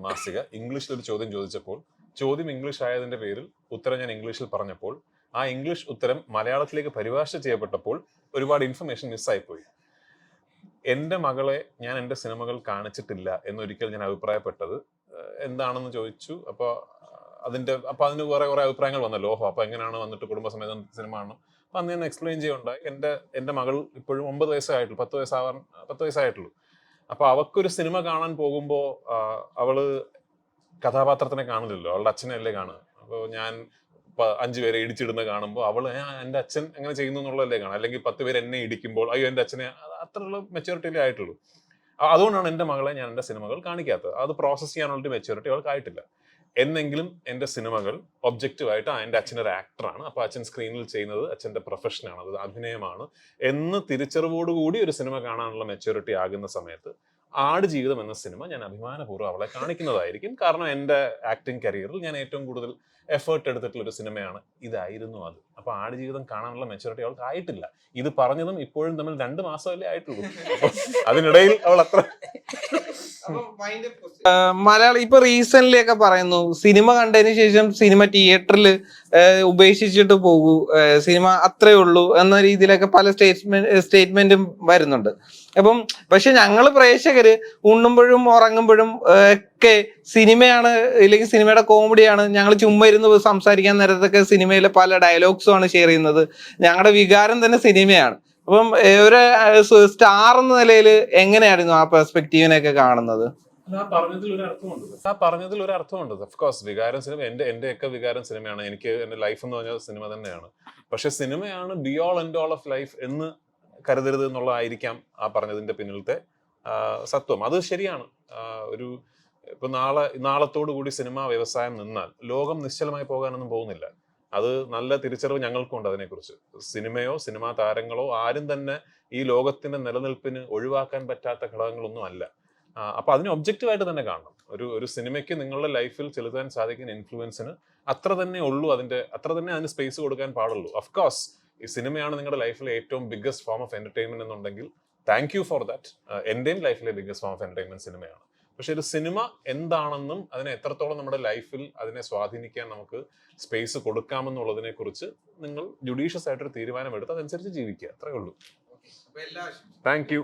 മാസിക ഇംഗ്ലീഷിൽ ഒരു ചോദ്യം ചോദിച്ചപ്പോൾ, ചോദ്യം ഇംഗ്ലീഷ് ആയതിന്റെ പേരിൽ ഉത്തരം ഞാൻ ഇംഗ്ലീഷിൽ പറഞ്ഞപ്പോൾ, ആ ഇംഗ്ലീഷ് ഉത്തരം മലയാളത്തിലേക്ക് പരിഭാഷ ചെയ്യപ്പെട്ടപ്പോൾ ഒരുപാട് ഇൻഫർമേഷൻ മിസ്സായിപ്പോയി. എൻ്റെ മകളെ ഞാൻ എൻ്റെ സിനിമകൾ കാണിച്ചിട്ടില്ല എന്നൊരിക്കൽ ഞാൻ അഭിപ്രായപ്പെട്ടത് എന്താണെന്ന് ചോദിച്ചു. അപ്പോൾ അതിന് വേറെ കുറെ അഭിപ്രായങ്ങൾ വന്നല്ലോ. അപ്പോൾ എങ്ങനെയാണ് വന്നിട്ട് കുടുംബസമേതം സിനിമ കാണണം? അപ്പം അന്ന് ഞാൻ എക്സ്പ്ലെയിൻ ചെയ്യുണ്ടായി. എൻ്റെ മകൾ ഇപ്പോഴും 9 വയസ്സായിട്ടുള്ളൂ, 10 വയസ്സായിട്ടുള്ളൂ. അപ്പോൾ അവൾക്കൊരു സിനിമ കാണാൻ പോകുമ്പോൾ അവള് കഥാപാത്രത്തിനെ കാണില്ലല്ലോ, അവളുടെ അച്ഛനല്ലേ കാണുക. അപ്പോൾ ഞാൻ 5 പേരെ ഇടിച്ചിടുന്ന കാണുമ്പോൾ അവള് എൻ്റെ അച്ഛൻ എങ്ങനെ ചെയ്യുന്നു എന്നുള്ളതല്ലേ കാണാം. അല്ലെങ്കിൽ 10 പേര് എന്നെ ഇടിക്കുമ്പോൾ അയ്യോ എൻ്റെ അച്ഛനെ, അത്രയുള്ള മെച്യൂരിറ്റിയിലേ ആയിട്ടുള്ളൂ. അതുകൊണ്ടാണ് എൻ്റെ മകളെ ഞാൻ എൻ്റെ സിനിമകൾ കാണിക്കാത്തത്. അത് പ്രോസസ് ചെയ്യാനുള്ള മെച്യൂരിറ്റി അവൾക്ക് ആയിട്ടില്ല. എന്നെങ്കിലും എൻ്റെ സിനിമകൾ ഒബ്ജക്റ്റീവായിട്ട് എൻ്റെ അച്ഛൻ ഒരു ആക്ടറാണ്, അപ്പോൾ അച്ഛൻ സ്ക്രീനിൽ ചെയ്യുന്നത് അച്ഛൻ്റെ പ്രൊഫഷനാണ്, അത് അഭിനയമാണ് എന്ന് തിരിച്ചറിവോടുകൂടി ഒരു സിനിമ കാണാനുള്ള മെച്യൂരിറ്റി ആകുന്ന സമയത്ത് ആടുജീവിതം എന്ന സിനിമ ഞാൻ അഭിമാനപൂർവ്വം അവളെ കാണിക്കുന്നതായിരിക്കും. കാരണം എൻ്റെ ആക്ടിങ് കരിയറിൽ ഞാൻ ഏറ്റവും കൂടുതൽ എഫേർട്ട് എടുത്തിട്ടുള്ള ഒരു സിനിമയാണ് ഇതായിരുന്നു അത്. അപ്പൊ ആടുജീവിതം കാണാനുള്ള മെച്യൂരിറ്റി അവൾക്ക് ആയിട്ടില്ല. ഇത് പറഞ്ഞതും ഇപ്പോഴും തമ്മിൽ 2 മാസമല്ലേ ആയിട്ടുള്ളൂ. അതിനിടയിൽ അവൾ അത്ര മലയാളം ഇപ്പൊ റീസെന്റ് ഒക്കെ പറയുന്നു സിനിമ കണ്ടതിന് ശേഷം സിനിമ തിയേറ്ററിൽ ഉപേക്ഷിച്ചിട്ട് പോകൂ, സിനിമ അത്രേ ഉള്ളൂ എന്ന രീതിയിലൊക്കെ പല സ്റ്റേറ്റ്മെന്റും വരുന്നുണ്ട്. അപ്പം പക്ഷെ ഞങ്ങള് പ്രേക്ഷകര് ഉണ്ണുമ്പോഴും ഉറങ്ങുമ്പോഴും ഒക്കെ സിനിമയാണ്, ഇല്ലെങ്കിൽ സിനിമയുടെ കോമഡിയാണ്. ഞങ്ങൾ ചുമ്മാ ഇരുന്ന് സംസാരിക്കാൻ നേരത്തൊക്കെ സിനിമയിലെ പല ഡയലോഗ്സും ആണ് ഷെയർ ചെയ്യുന്നത്. ഞങ്ങളുടെ വികാരം തന്നെ സിനിമയാണ്. അപ്പം ഒരു സ്റ്റാർ എന്ന നിലയിൽ എങ്ങനെയായിരുന്നു ആ പെർസ്പെക്റ്റീവിനെയൊക്കെ കാണുന്നത്? പറഞ്ഞതിൽ ഒരു അർത്ഥമുണ്ട്. ഓഫ്കോഴ്സ് വികാരം സിനിമ, എന്റെയൊക്കെ വികാരം സിനിമയാണ്. എനിക്ക് എന്റെ ലൈഫ് എന്ന് പറഞ്ഞാൽ സിനിമ തന്നെയാണ്. പക്ഷെ സിനിമയാണ് B all and all of life എന്ന് കരുതരുത് എന്നുള്ളതായിരിക്കാം ആ പറഞ്ഞതിന്റെ പിന്നിലത്തെ സത്വം. അത് ശരിയാണ്. ഇപ്പൊ നാളത്തോടു കൂടി സിനിമാ വ്യവസായം നിന്നാൽ ലോകം നിശ്ചലമായി പോകാനൊന്നും പോകുന്നില്ല. അത് നല്ല തിരിച്ചറിവ് ഞങ്ങൾക്കുണ്ട് അതിനെക്കുറിച്ച്. സിനിമയോ സിനിമാ താരങ്ങളോ ആരും തന്നെ ഈ ലോകത്തിന്റെ നിലനിൽപ്പിന് ഒഴിവാക്കാൻ പറ്റാത്ത ഘടകങ്ങളൊന്നും അല്ല. അപ്പൊ അതിനെ ഒബ്ജക്റ്റീവായിട്ട് തന്നെ കാണണം. ഒരു സിനിമയ്ക്ക് നിങ്ങളുടെ ലൈഫിൽ ചെലുത്താൻ സാധിക്കുന്ന ഇൻഫ്ലുവൻസിന് അത്ര തന്നെ ഉള്ളൂ, അത്ര തന്നെ അതിന് സ്പേസ് കൊടുക്കാൻ പാടുള്ളൂ. ഓഫ്കോഴ്സ് ഈ സിനിമയാണ് നിങ്ങളുടെ ലൈഫിലെ ഏറ്റവും ബിഗ്ഗസ്റ്റ് ഫോം ഓഫ് എന്റർടൈൻമെന്റ് എന്നുണ്ടെങ്കിൽ താങ്ക് യു ഫോർ ദാറ്റ്. എന്റെയും ലൈഫിലെ ബിഗ്ഗസ്റ്റ് ഫോം ഓഫ് എന്റർടൈൻമെന്റ് സിനിമയാണ്. പക്ഷെ ഒരു സിനിമ എന്താണെന്നും അതിനെ എത്രത്തോളം നമ്മുടെ ലൈഫിൽ അതിനെ സ്വാധീനിക്കാൻ നമുക്ക് സ്പേസ് കൊടുക്കാമെന്നുള്ളതിനെ കുറിച്ച് നിങ്ങൾ ജുഡീഷ്യസ് ആയിട്ടൊരു തീരുമാനമെടുത്ത് അതനുസരിച്ച് ജീവിക്കുക, അത്രേ ഉള്ളൂ. Thank you.